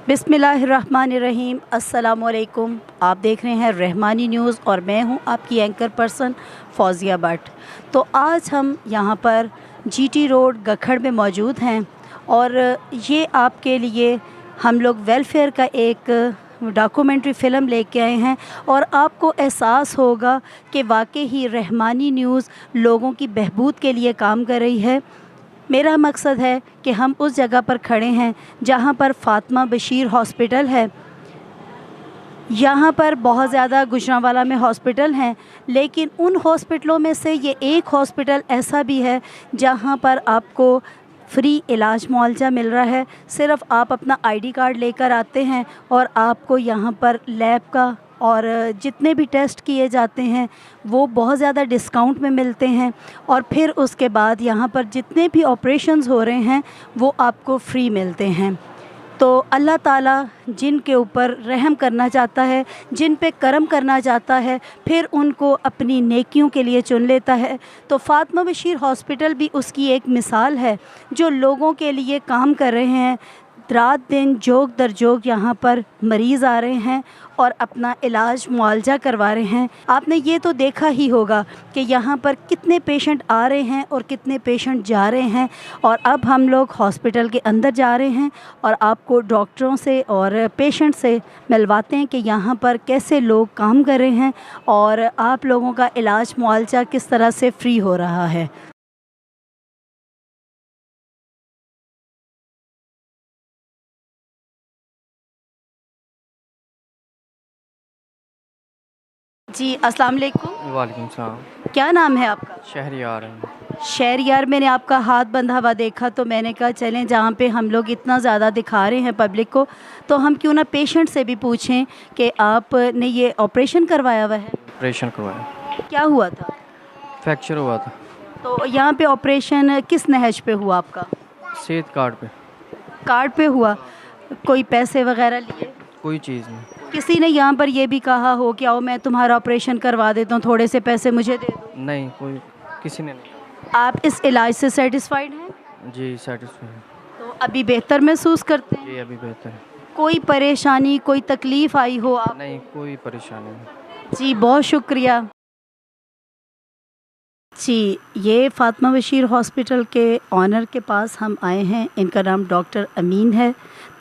बिस्मिल्लाहिर्रहमानिर्रहीम। अस्सलामुअलैकुम। आप देख रहे हैं रहमानी न्यूज़ और मैं हूं आपकी एंकर पर्सन फौजिया भट्ट। तो आज हम यहां पर जीटी रोड गखड़ में मौजूद हैं और ये आपके लिए हम लोग वेलफेयर का एक डॉक्यूमेंट्री फ़िल्म लेके आए हैं और आपको एहसास होगा कि वाकई ही रहमानी न्यूज़ लोगों की बहबूद के लिए काम कर रही है। मेरा मकसद है कि हम उस जगह पर खड़े हैं जहाँ पर फ़ातिमा बशीर हॉस्पिटल है। यहाँ पर बहुत ज़्यादा गुजरांवाला में हॉस्पिटल हैं, लेकिन उन हॉस्पिटलों में से ये एक हॉस्पिटल ऐसा भी है जहाँ पर आपको फ्री इलाज मुआवजा मिल रहा है। सिर्फ़ आप अपना आईडी कार्ड लेकर आते हैं और आपको यहाँ पर लैब का और जितने भी टेस्ट किए जाते हैं वो बहुत ज़्यादा डिस्काउंट में मिलते हैं और फिर उसके बाद यहाँ पर जितने भी ऑपरेशंस हो रहे हैं वो आपको फ्री मिलते हैं। तो अल्लाह ताला जिनके ऊपर रहम करना चाहता है, जिन पे करम करना चाहता है, फिर उनको अपनी नेकियों के लिए चुन लेता है। तो फ़ातिमा बशीर हॉस्पिटल भी उसकी एक मिसाल है जो लोगों के लिए काम कर रहे हैं। रात दिन जोग दर जोग यहाँ पर मरीज़ आ रहे हैं और अपना इलाज मुआवजा करवा रहे हैं। आपने ये तो देखा ही होगा कि यहाँ पर कितने पेशेंट आ रहे हैं और कितने पेशेंट जा रहे हैं। और अब हम लोग हॉस्पिटल के अंदर जा रहे हैं और आपको डॉक्टरों से और पेशेंट से मिलवाते हैं कि यहाँ पर कैसे लोग काम कर रहे हैं और आप लोगों का इलाज मुआवजा किस तरह से फ्री हो रहा है। जी, अस्सलाम वालेकुम। वालेकुम सलाम। क्या नाम है आपका? शहरयार हैं। शहरयार, मैंने आपका हाथ बंधा हुआ देखा तो मैंने कहा चलें, जहाँ पे हम लोग इतना ज़्यादा दिखा रहे हैं पब्लिक को, तो हम क्यों ना पेशेंट से भी पूछें कि आपने ये ऑपरेशन करवाया हुआ है। ऑपरेशन करवाया। क्या हुआ था? फ्रैक्चर हुआ था। तो यहाँ पे ऑपरेशन किस नहज पे हुआ आपका? सेहत कार्ड पे। कार्ड पे हुआ? कोई पैसे वगैरह लिए? कोई चीज़ नहीं। किसी ने यहाँ पर ये भी कहा हो कि आओ मैं तुम्हारा ऑपरेशन करवा देता हूँ, थोड़े से पैसे मुझे दे दो? नहीं, कोई किसी ने नहीं। आप इस इलाज से सेटिस्फाइड हैं? जी सेटिस्फाई है। तो अभी बेहतर महसूस करते हैं? जी अभी बेहतर है। कोई परेशानी, कोई तकलीफ़ आई हो आप? नहीं, कोई परेशानी नहीं। जी, बहुत शुक्रिया। जी, ये फ़ातिमा बशीर हॉस्पिटल के ऑनर के पास हम आए हैं। इनका नाम डॉक्टर अमीन है,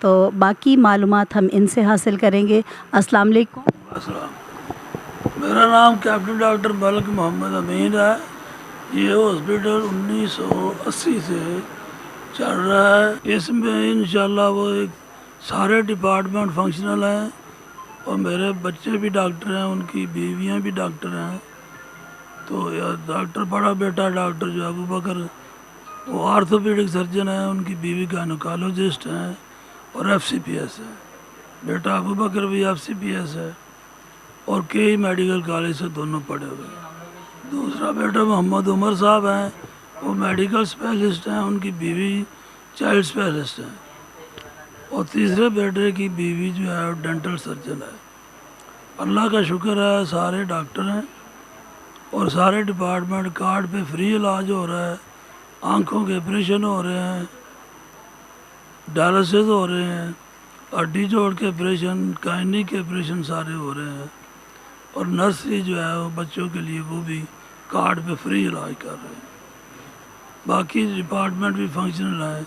तो बाकी मालूमात हम इनसे हासिल करेंगे। अस्सलाम वालेकुम। अस्सलाम। मेरा नाम कैप्टन डॉक्टर मलिक मोहम्मद अमीन है। ये हॉस्पिटल 1980 से चल रहा है। इसमें इंशाल्लाह वो एक सारे डिपार्टमेंट फंक्शनल हैं और मेरे बच्चे भी डॉक्टर हैं, उनकी बीवियां भी डॉक्टर हैं। तो यार डॉक्टर बड़ा बेटा डॉक्टर जो अबू बकर वो आर्थोपेडिक सर्जन है, उनकी बीवी गायनोकोलॉजिस्ट हैं और FCPS है। बेटा अबू बकर भी FCPS है और कई मेडिकल कॉलेज से दोनों पढ़े हुए हैं। दूसरा बेटा मोहम्मद उमर साहब हैं, वो मेडिकल स्पेशलिस्ट हैं, उनकी बीवी चाइल्ड स्पेशलिस्ट हैं। और तीसरे बेटे की बीवी जो है वो डेंटल सर्जन है। अल्लाह का शुक्र है, सारे डॉक्टर हैं और सारे डिपार्टमेंट कार्ड पे फ्री इलाज हो रहा है। आँखों के ऑपरेशन हो रहे हैं, डायलिसिस हो रहे हैं, हड्डी जोड़ के ऑपरेशन, गायनी के ऑपरेशन सारे हो रहे हैं। और नर्सरी जो है वो बच्चों के लिए वो भी कार्ड पे फ्री इलाज कर रहे हैं। बाकी डिपार्टमेंट भी फंक्शनल हैं,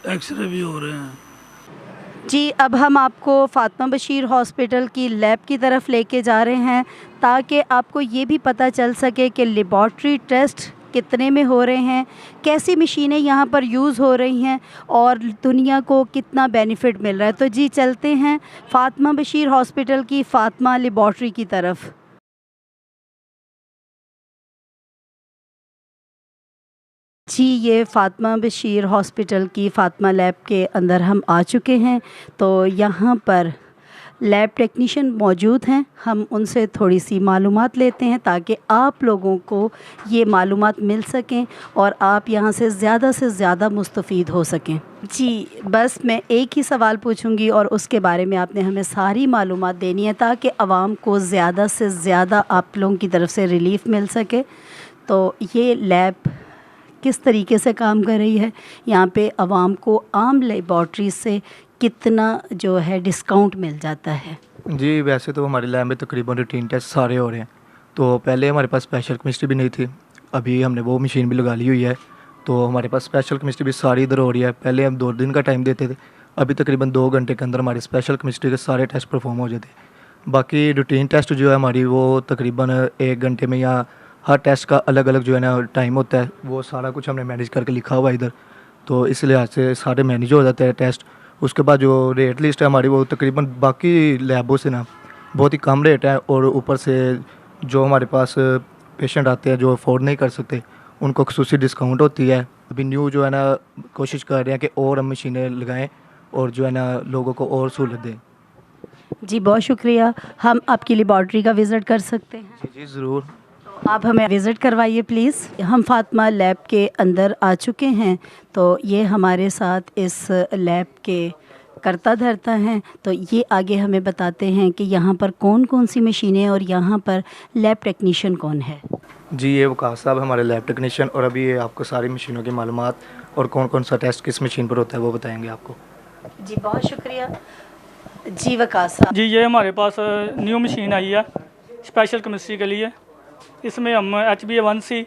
एक्सरे भी हो रहे हैं। जी, अब हम आपको फ़ातिमा बशीर हॉस्पिटल की लैब की तरफ लेके जा रहे हैं ताकि आपको ये भी पता चल सके कि लेबॉर्ट्री टेस्ट कितने में हो रहे हैं, कैसी मशीनें यहाँ पर यूज़ हो रही हैं और दुनिया को कितना बेनिफिट मिल रहा है। तो जी चलते हैं फ़ातिमा बशीर हॉस्पिटल की फ़ातिमा लेबॉर्ट्री की तरफ। जी, ये फ़ातिमा बशीर हॉस्पिटल की फ़ातिमा लैब के अंदर हम आ चुके हैं। तो यहाँ पर लैब टेक्नीशियन मौजूद हैं, हम उनसे थोड़ी सी मालूमात लेते हैं ताकि आप लोगों को ये मालूमात मिल सकें और आप यहाँ से ज़्यादा मुस्तफ़ीद हो सकें। जी, बस मैं एक ही सवाल पूछूंगी और उसके बारे में आपने हमें सारी मालूमात देनी है ताकि आवाम को ज़्यादा से ज़्यादा आप लोगों की तरफ से रिलीफ़ मिल सके। तो ये लैब किस तरीके से काम कर रही है, यहाँ पे आवाम को आम लेबॉर्ट्री से कितना जो है डिस्काउंट मिल जाता है? जी, वैसे तो हमारे लैब में तकरीबन रूटीन टेस्ट सारे हो रहे हैं। तो पहले हमारे पास स्पेशल केमिस्ट्री भी नहीं थी, अभी हमने वो मशीन भी लगा ली हुई है, तो हमारे पास स्पेशल केमिस्ट्री भी सारी इधर हो रही है। पहले हम 2 दिन का टाइम देते थे, अभी तकरीबन 2 घंटे के अंदर हमारी स्पेशल केमिस्ट्री के सारे टेस्ट परफॉर्म हो जाते हैं। बाकी रूटीन टेस्ट जो है हमारी वो तकरीबन 1 घंटे में, या हर टेस्ट का अलग अलग जो है ना टाइम होता है, वो सारा कुछ हमने मैनेज करके लिखा हुआ है इधर, तो इस लिहाज से सारे मैनेज हो जाते हैं टेस्ट। उसके बाद जो रेट लिस्ट है हमारी वो तकरीबन बाकी लैबों से ना बहुत ही कम रेट है, और ऊपर से जो हमारे पास पेशेंट आते हैं जो अफोर्ड नहीं कर सकते उनको खुसूसी डिस्काउंट होती है। अभी न्यू जो है ना कोशिश कर रहे हैं कि और हम मशीनें लगाएं और जो है ना लोगों को और सहूलत दें। जी, बहुत शुक्रिया। हम आपकी लेबॉर्ट्री का विज़िट कर सकते हैं? जी जी ज़रूर। आप हमें विज़िट करवाइए प्लीज़। हम फातिमा लैब के अंदर आ चुके हैं, तो ये हमारे साथ इस लैब के करता धरता हैं, तो ये आगे हमें बताते हैं कि यहाँ पर कौन कौन सी मशीनें और यहाँ पर लैब टेक्नीशियन कौन है। जी, ये वकास साहब हमारे लैब टेक्नीशियन, और अभी ये आपको सारी मशीनों की मालूमात और कौन कौन सा टेस्ट किस मशीन पर होता है वो बताएंगे आपको। जी, बहुत शुक्रिया। जी वकास साहब। जी, ये हमारे पास न्यू मशीन आई है स्पेशल केमिस्ट्री के लिए। इसमें हम HbA1c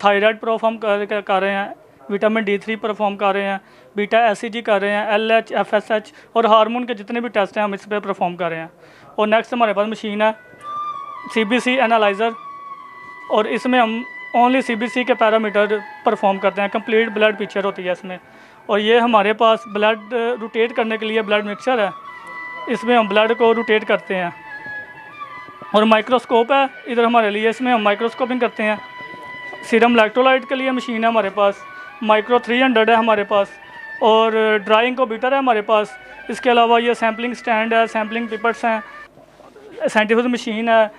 थायराइड परफॉर्म कर रहे हैं, विटामिन D3 परफॉर्म कर रहे हैं, बीटा SCG कर रहे हैं, LH FSH और हार्मोन के जितने भी टेस्ट हैं हम इस पर परफॉर्म कर रहे हैं। और नेक्स्ट हमारे पास मशीन है CBC एनालाइज़र, और इसमें हम ओनली CBC के पैरामीटर परफॉर्म करते हैं। कंप्लीट ब्लड पिक्चर होती है इसमें। और ये हमारे पास ब्लड रोटेट करने के लिए ब्लड मिक्सचर है, इसमें हम ब्लड को रोटेट करते हैं। और माइक्रोस्कोप है इधर हमारे लिए, इसमें हम माइक्रोस्कोपिंग करते हैं। सीरम इलेक्ट्रोलाइट के लिए मशीन है हमारे पास, माइक्रो 300 है हमारे पास, और ड्राइंग कंप्यूटर है हमारे पास। इसके अलावा ये सैम्पलिंग स्टैंड है, सैम्पलिंग पिपर्स हैं, साइंटिफिक मशीन है,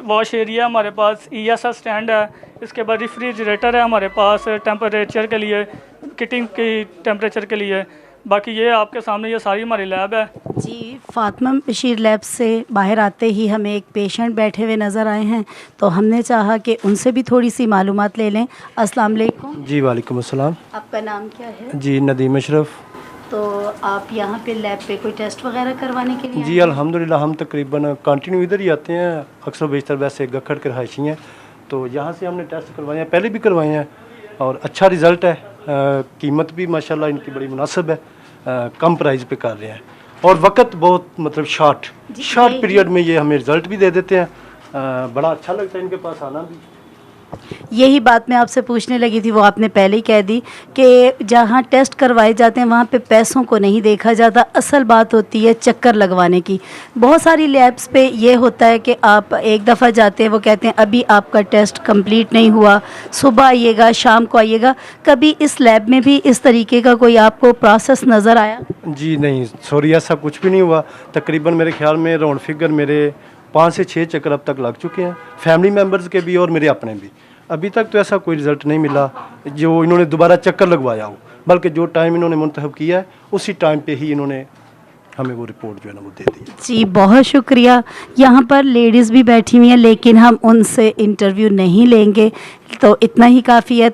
वॉश एरिया हमारे पास, ESS स्टैंड है। इसके बाद रेफ्रिजरेटर है हमारे पास टेम्परेचर के लिए, किटिंग की टेम्परेचर के लिए। बाकी ये आपके सामने ये सारी हमारी लैब है। जी, फातिमा बशीर लैब से बाहर आते ही हमें एक पेशेंट बैठे हुए नज़र आए हैं, तो हमने चाहा कि उनसे भी थोड़ी सी मालूमात ले लें। अस्सलाम वालेकुम। जी वालेकुम अस्सलाम। आपका नाम क्या है? जी नदीम अशरफ। तो आप यहाँ पे लैब पे कोई टेस्ट वगैरह करवाने के लिए जी अल्हम्दुलिल्लाह हम तकरीबन कंटिन्यू इधर ही आते हैं, अक्सर बेशतर वैसे गखड़ के रहायशी हैं, तो यहाँ से हमने टेस्ट करवाए हैं, पहले भी करवाए हैं और अच्छा रिज़ल्ट है। कीमत भी माशाल्लाह इनकी बड़ी मुनासिब है, कम प्राइस पे कर रहे हैं और वक्त बहुत मतलब शॉर्ट पीरियड में ये हमें रिज़ल्ट भी दे देते हैं। बड़ा अच्छा लगता है इनके पास आना भी। यही बात मैं आपसे पूछने लगी थी, वो आपने पहले ही कह दी कि जहाँ टेस्ट करवाए जाते हैं वहाँ पे पैसों को नहीं देखा जाता, असल बात होती है चक्कर लगवाने की। बहुत सारी लैब्स पे ये होता है कि आप एक दफ़ा जाते हैं, वो कहते हैं अभी आपका टेस्ट कंप्लीट नहीं हुआ, सुबह आइएगा, शाम को आइएगा। कभी इस लैब में भी इस तरीके का कोई आपको प्रोसेस नज़र आया? जी नहीं, सॉरी ऐसा कुछ भी नहीं हुआ। तकरीबन मेरे ख्याल में राउंड फिगर मेरे 5 से 6 चक्कर अब तक लग चुके हैं, फैमिली मेम्बर्स के भी और मेरे अपने भी। अभी तक तो ऐसा कोई रिज़ल्ट नहीं मिला जो इन्होंने दोबारा चक्कर लगवाया हो, बल्कि जो टाइम इन्होंने मुंतखब किया है उसी टाइम पे ही इन्होंने हमें वो रिपोर्ट जो है ना वो दे दी। जी बहुत शुक्रिया। यहाँ पर लेडीज़ भी बैठी हुई हैं लेकिन हम उनसे इंटरव्यू नहीं लेंगे, तो इतना ही काफ़ी है।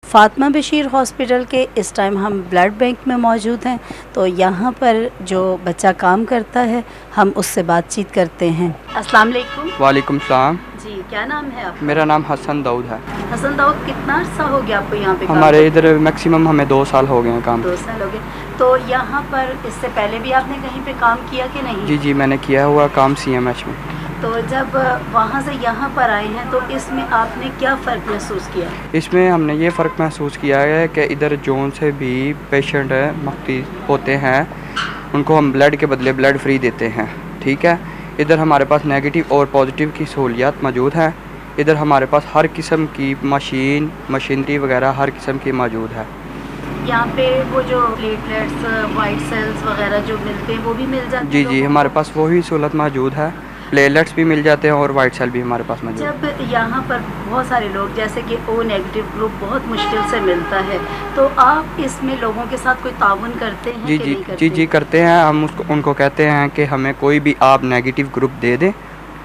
फातिमा बशीर हॉस्पिटल के इस टाइम हम ब्लड बैंक में मौजूद हैं, तो यहाँ पर जो बच्चा काम करता है हम उससे बातचीत करते हैं। अस्सलाम वालेकुम। वालेकुम सलाम। जी क्या नाम है आपका? मेरा नाम हसन दाऊद है। हसन दाऊद, कितना अर्सा हो गया आपको यहाँ पे? हमारे इधर मैक्सिमम हमें 2 साल हो गए हैं काम। 2 साल हो गए। तो यहाँ पर इससे पहले भी आपने कहीं पे काम किया कि नहीं? जी मैंने किया हुआ काम CMH में। तो जब वहाँ से यहाँ पर आए हैं तो इसमें आपने क्या फ़र्क महसूस किया? इसमें हमने ये फ़र्क महसूस किया है कि इधर जोन से भी पेशेंट मख्ती होते हैं उनको हम ब्लड के बदले ब्लड फ्री देते हैं। ठीक है, इधर हमारे पास नेगेटिव और पॉजिटिव की सहूलियात मौजूद हैं। इधर हमारे पास हर किस्म की मशीनरी वगैरह हर किस्म की मौजूद है। यहाँ पे वो जो प्लेटलेट्स, वाइट सेल्स वगैरह जो मिलते हैं वो भी मिल जाते हैं जी लोगों जी, को? हमारे पास वही सहूलत मौजूद है, प्लेटलेट्स भी मिल जाते हैं और वाइट सेल भी हमारे पास मौजूद है। जब यहाँ पर बहुत सारे लोग जैसे कि ओ नेगेटिव ग्रुप बहुत मुश्किल से मिलता है, तो आप इसमें लोगों के साथ कोई ताउन करते हैं जी कि जी नहीं करते? जी करते हैं हम। उनको कहते हैं कि हमें कोई भी आप नेगेटिव ग्रुप दे दें,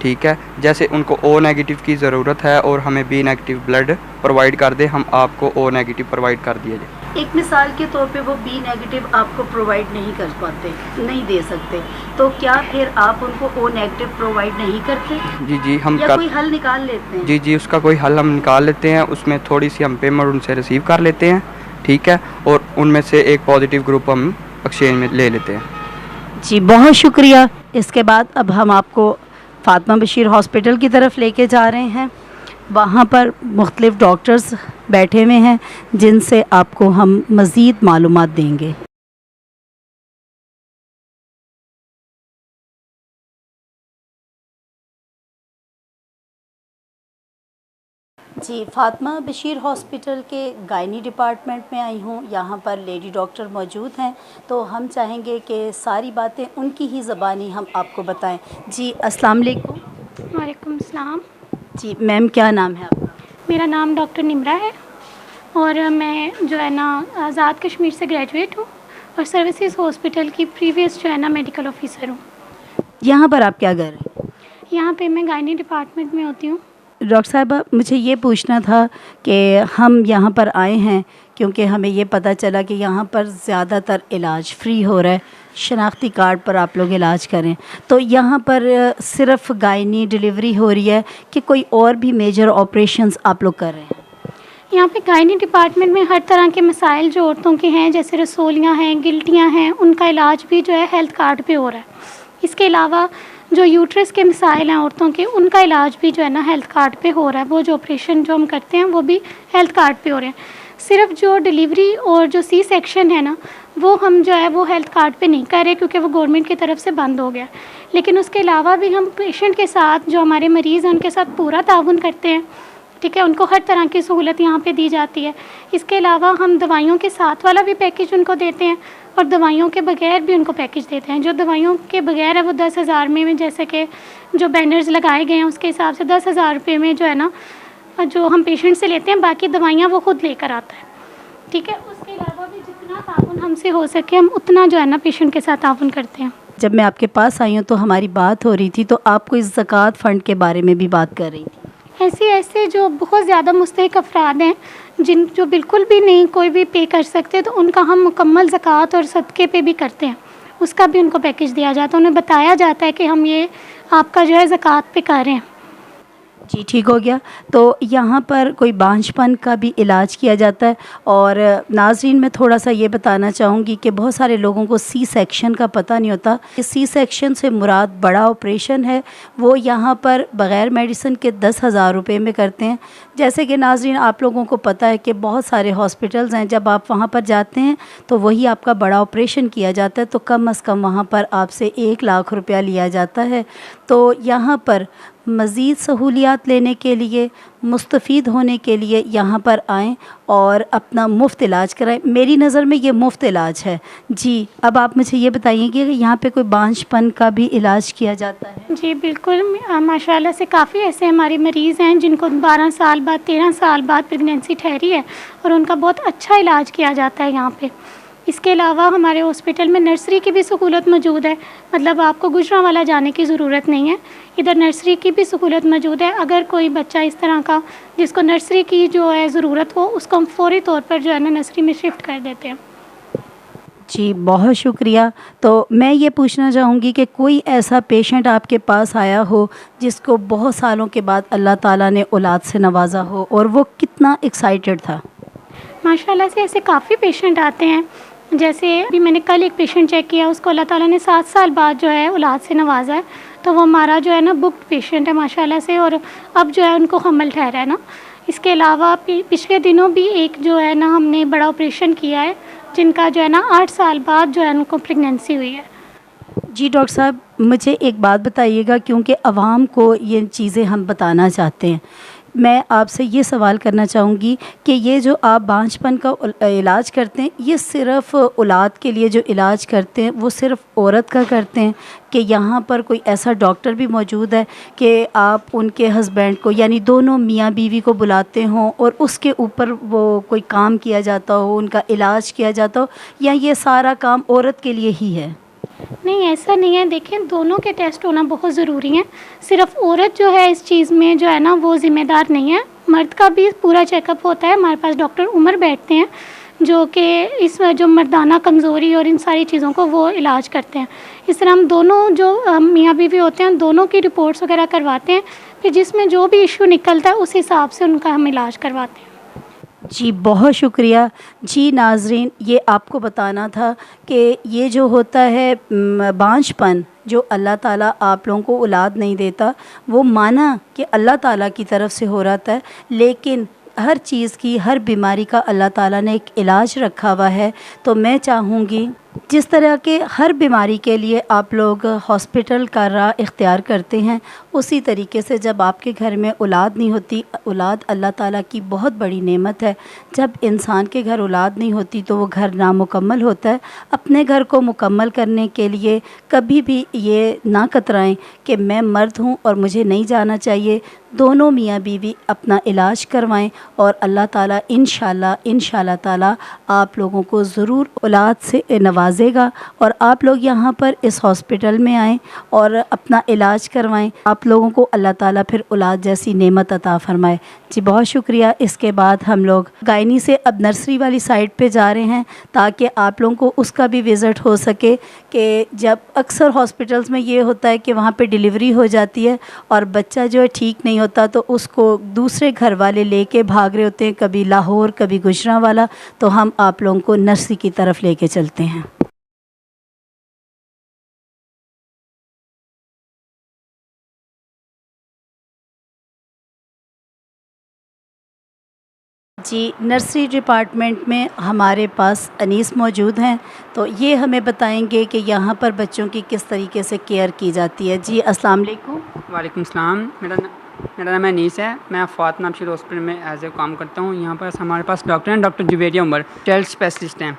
ठीक है। जैसे उनको ओ नेगेटिव की ज़रूरत है और हमें बी नेगेटिव ब्लड प्रोवाइड कर दे, हम आपको ओ नेगेटिव प्रोवाइड कर दिया जाए। एक मिसाल के तौर पे वो बी नेगेटिव आपको प्रोवाइड नहीं कर पाते, नहीं दे सकते, तो क्या फिर आप उनको ओ नेगेटिव प्रोवाइड नहीं करते जी जी हम या कोई हल निकाल लेते हैं? जी जी, उसका कोई हल हम निकाल लेते हैं, उसमें थोड़ी सी हम पेमेंट उनसे रिसीव कर लेते हैं, ठीक है, और उनमें से एक पॉजिटिव ग्रुप हम एक्सचेंज में ले लेते हैं। जी बहुत शुक्रिया। इसके बाद अब हम आपको फातिमा बशीर हॉस्पिटल की तरफ लेके जा रहे हैं। वहाँ पर मुख्तलिफ़ डॉक्टर्स बैठे हुए हैं जिनसे आपको हम मज़ीद मालूमात देंगे। जी, फातिमा बशीर हॉस्पिटल के गायनी डिपार्टमेंट में आई हूँ। यहाँ पर लेडी डॉक्टर मौजूद हैं, तो हम चाहेंगे कि सारी बातें उनकी ही ज़बानी हम आपको बताएं। जी अस्सलाम वालेकुम। वालेकुम सलाम। जी मैम, क्या नाम है आपका? मेरा नाम डॉक्टर निम्रा है और मैं जो है ना आज़ाद कश्मीर से ग्रेजुएट हूँ और सर्विसेज हॉस्पिटल की प्रीवियस जो है ना मेडिकल ऑफिसर हूँ। यहाँ पर आप क्या कर रहे हैं? यहाँ पे मैं गायनी डिपार्टमेंट में होती हूँ। डॉक्टर साहबा, मुझे ये पूछना था कि हम यहाँ पर आए हैं क्योंकि हमें ये पता चला कि यहाँ पर ज़्यादातर इलाज फ्री हो रहा है, शनाख्ती कार्ड पर आप लोग इलाज करें, तो यहाँ पर सिर्फ गायनी डिलीवरी हो रही है कि कोई और भी मेजर ऑपरेशंस आप लोग कर रहे हैं? यहाँ पे गायनी डिपार्टमेंट में हर तरह के मसाइल जो औरतों के हैं, जैसे रसोलियाँ हैं, गिल्टियाँ हैं, उनका इलाज भी जो है हेल्थ कार्ड पे हो रहा है। इसके अलावा जो यूट्रस के मसाइल हैं औरतों के, उनका इलाज भी जो है ना हेल्थ कार्ड पे हो रहा है। वो जो ऑपरेशन जो हम करते हैं वो भी हेल्थ कार्ड पे हो रहे हैं। सिर्फ जो डिलीवरी और जो सी सेक्शन है ना, वो हम जो है वो हेल्थ कार्ड पे नहीं कर रहे क्योंकि वो गवर्नमेंट की तरफ से बंद हो गया। लेकिन उसके अलावा भी हम पेशेंट के साथ, जो हमारे मरीज़ हैं उनके साथ पूरा ताउन करते हैं, ठीक है। उनको हर तरह की सहूलत यहाँ पे दी जाती है। इसके अलावा हम दवाइयों के साथ वाला भी पैकेज उनको देते हैं और दवाइयों के बगैर भी उनको पैकेज देते हैं। जो दवाइयों के बगैर है वो 10,000 में जैसे कि जो बैनर्स लगाए गए हैं उसके हिसाब से 10,000 रुपये में जो है ना जो हम पेशेंट से लेते हैं, बाकी दवाइयाँ वो खुद लेकर आता है, ठीक है। उसके अलावा भी जितना ताउन हमसे हो सके हम उतना जो है ना पेशेंट के साथ ताउन करते हैं। जब मैं आपके पास आई हूँ तो हमारी बात हो रही थी, तो आपको इस ज़कात फ़ंड के बारे में भी बात कर रही थी। ऐसे जो बहुत ज़्यादा मुस्तहिक अफराद हैं, जो बिल्कुल भी नहीं कोई भी पे कर सकते, तो उनका हम मुकम्मल ज़कात और सदक़े पे भी करते हैं। उसका भी उनको पैकेज दिया जाता है। उन्हें बताया जाता है कि हम ये आपका जो है ज़कात पे कर रहे हैं। जी ठीक हो गया। तो यहाँ पर कोई बांझपन का भी इलाज किया जाता है। और नाज़रीन, मैं थोड़ा सा ये बताना चाहूँगी कि बहुत सारे लोगों को सी सेक्शन का पता नहीं होता कि सी सेक्शन से मुराद बड़ा ऑपरेशन है। वो यहाँ पर बग़ैर मेडिसिन के 10,000 रुपये में करते हैं। जैसे कि नाज़रीन आप लोगों को पता है कि बहुत सारे हॉस्पिटल्स हैं, जब आप वहाँ पर जाते हैं तो वही आपका बड़ा ऑपरेशन किया जाता है, तो कम अज़ कम वहाँ पर आपसे 1 लाख रुपया लिया जाता है। तो यहाँ पर मज़ीद सहूलियात लेने के लिए, मुस्तफ़ीद होने के लिए यहाँ पर आएँ और अपना मुफ्त इलाज कराएं। मेरी नज़र में ये मुफ्त इलाज है। जी, अब आप मुझे ये बताइए कि यहाँ पे कोई बांझपन का भी इलाज किया जाता है? जी बिल्कुल, माशाल्लाह से काफ़ी ऐसे हमारे मरीज़ हैं जिनको 12 साल बाद, 13 साल बाद प्रेगनेंसी ठहरी है और उनका बहुत अच्छा इलाज किया जाता है यहाँ पे। इसके अलावा हमारे हॉस्पिटल में नर्सरी की भी सहूलत मौजूद है, मतलब आपको गुजरांवाला जाने की ज़रूरत नहीं है। इधर नर्सरी की भी सहूलत मौजूद है। अगर कोई बच्चा इस तरह का जिसको नर्सरी की जो है ज़रूरत हो, उसको हम फ़ौरी तौर पर जो है ना नर्सरी में शिफ्ट कर देते हैं। जी बहुत शुक्रिया। तो मैं ये पूछना चाहूँगी कि कोई ऐसा पेशेंट आपके पास आया हो जिसको बहुत सालों के बाद अल्लाह ताला ने औलाद से नवाजा हो और वो कितना एक्साइटेड था? माशाल्लाह से ऐसे काफ़ी पेशेंट आते हैं। जैसे अभी मैंने कल एक पेशेंट चेक किया, उसको अल्लाह ताला ने 7 साल बाद जो है औलाद से नवाजा है। तो वो हमारा जो है ना बुक्ड पेशेंट है माशाल्लाह से, और अब जो है उनको हमल ठहरा है ना। इसके अलावा पिछले दिनों भी एक जो है ना हमने बड़ा ऑपरेशन किया है, जिनका जो है ना 8 साल बाद जो है उनको प्रेगनेंसी हुई है। जी डॉक्टर साहब, मुझे एक बात बताइएगा, क्योंकि आवाम को ये चीज़ें हम बताना चाहते हैं मैं आपसे ये सवाल करना चाहूँगी कि ये जो आप बांझपन का इलाज करते हैं, ये सिर्फ़ औलाद के लिए जो इलाज करते हैं वो सिर्फ़ औरत का करते हैं कि यहाँ पर कोई ऐसा डॉक्टर भी मौजूद है कि आप उनके हस्बैंड को यानी दोनों मियाँ बीवी को बुलाते हों और उसके ऊपर वो कोई काम किया जाता हो, उनका इलाज किया जाता हो, या ये सारा काम औरत के लिए ही है? नहीं, ऐसा नहीं है। देखें, दोनों के टेस्ट होना बहुत ज़रूरी है। सिर्फ औरत जो है इस चीज़ में जो है ना वो ज़िम्मेदार नहीं है, मर्द का भी पूरा चेकअप होता है। हमारे पास डॉक्टर उमर बैठते हैं जो कि इस जो मर्दाना कमज़ोरी और इन सारी चीज़ों को वो इलाज करते हैं। इस तरह हम दोनों जो मियाँ बीवी होते हैं दोनों की रिपोर्ट्स वगैरह करवाते हैं, फिर जिसमें जो भी इशू निकलता है उस हिसाब से उनका हम इलाज करवाते हैं। जी बहुत शुक्रिया। जी नाज़रीन, ये आपको बताना था कि ये जो होता है बांझपन, जो अल्लाह ताला आप लोगों को औलाद नहीं देता, वो माना कि अल्लाह ताला की तरफ से हो रहा है, लेकिन हर चीज़ की, हर बीमारी का अल्लाह ताला ने एक इलाज रखा हुआ है। तो मैं चाहूँगी जिस तरह के हर बीमारी के लिए आप लोग हॉस्पिटल का राह इख्तियार करते हैं, उसी तरीके से जब आपके घर में औलाद नहीं होती, औलाद अल्लाह ताला की बहुत बड़ी नेमत है। जब इंसान के घर औलाद नहीं होती तो वो घर नामुकम्मल होता है। अपने घर को मुकम्मल करने के लिए कभी भी ये ना कतराएं कि मैं मर्द हूँ और मुझे नहीं जाना चाहिए। दोनों मियाँ बीवी अपना इलाज करवाएं और अल्लाह ताला इंशाल्लाह ताला आप लोगों को ज़रूर औलाद से नवाजेगा और आप लोग यहाँ पर इस हॉस्पिटल में आएँ और अपना इलाज करवाएं। आप लोगों को अल्लाह ताला फिर औलाद जैसी नेमत अता फ़रमाए। जी बहुत शुक्रिया। इसके बाद हम लोग गायनी से अब नर्सरी वाली साइड पे जा रहे हैं ताकि आप लोगों को उसका भी विज़िट हो सके कि जब अक्सर हॉस्पिटल्स में ये होता है कि वहाँ पे डिलीवरी हो जाती है और बच्चा जो है ठीक नहीं होता तो उसको दूसरे घर वाले लेके भाग रहे होते हैं, कभी लाहौर कभी गुजरांवाला। तो हम आप लोगों को नर्सरी की तरफ लेके चलते हैं। जी नर्सरी डिपार्टमेंट में हमारे पास अनीस मौजूद हैं, तो ये हमें बताएंगे कि यहाँ पर बच्चों की किस तरीके से केयर की जाती है। जी अस्सलाम वालेकुम। वालेकुम सलाम। मेरा नाम अनीस है। मैं फातिमा बशीर हॉस्पिटल में एज ए काम करता हूँ। यहाँ पर हमारे पास डॉक्टर हैं, doctor Juveria Umar, child specialist हैं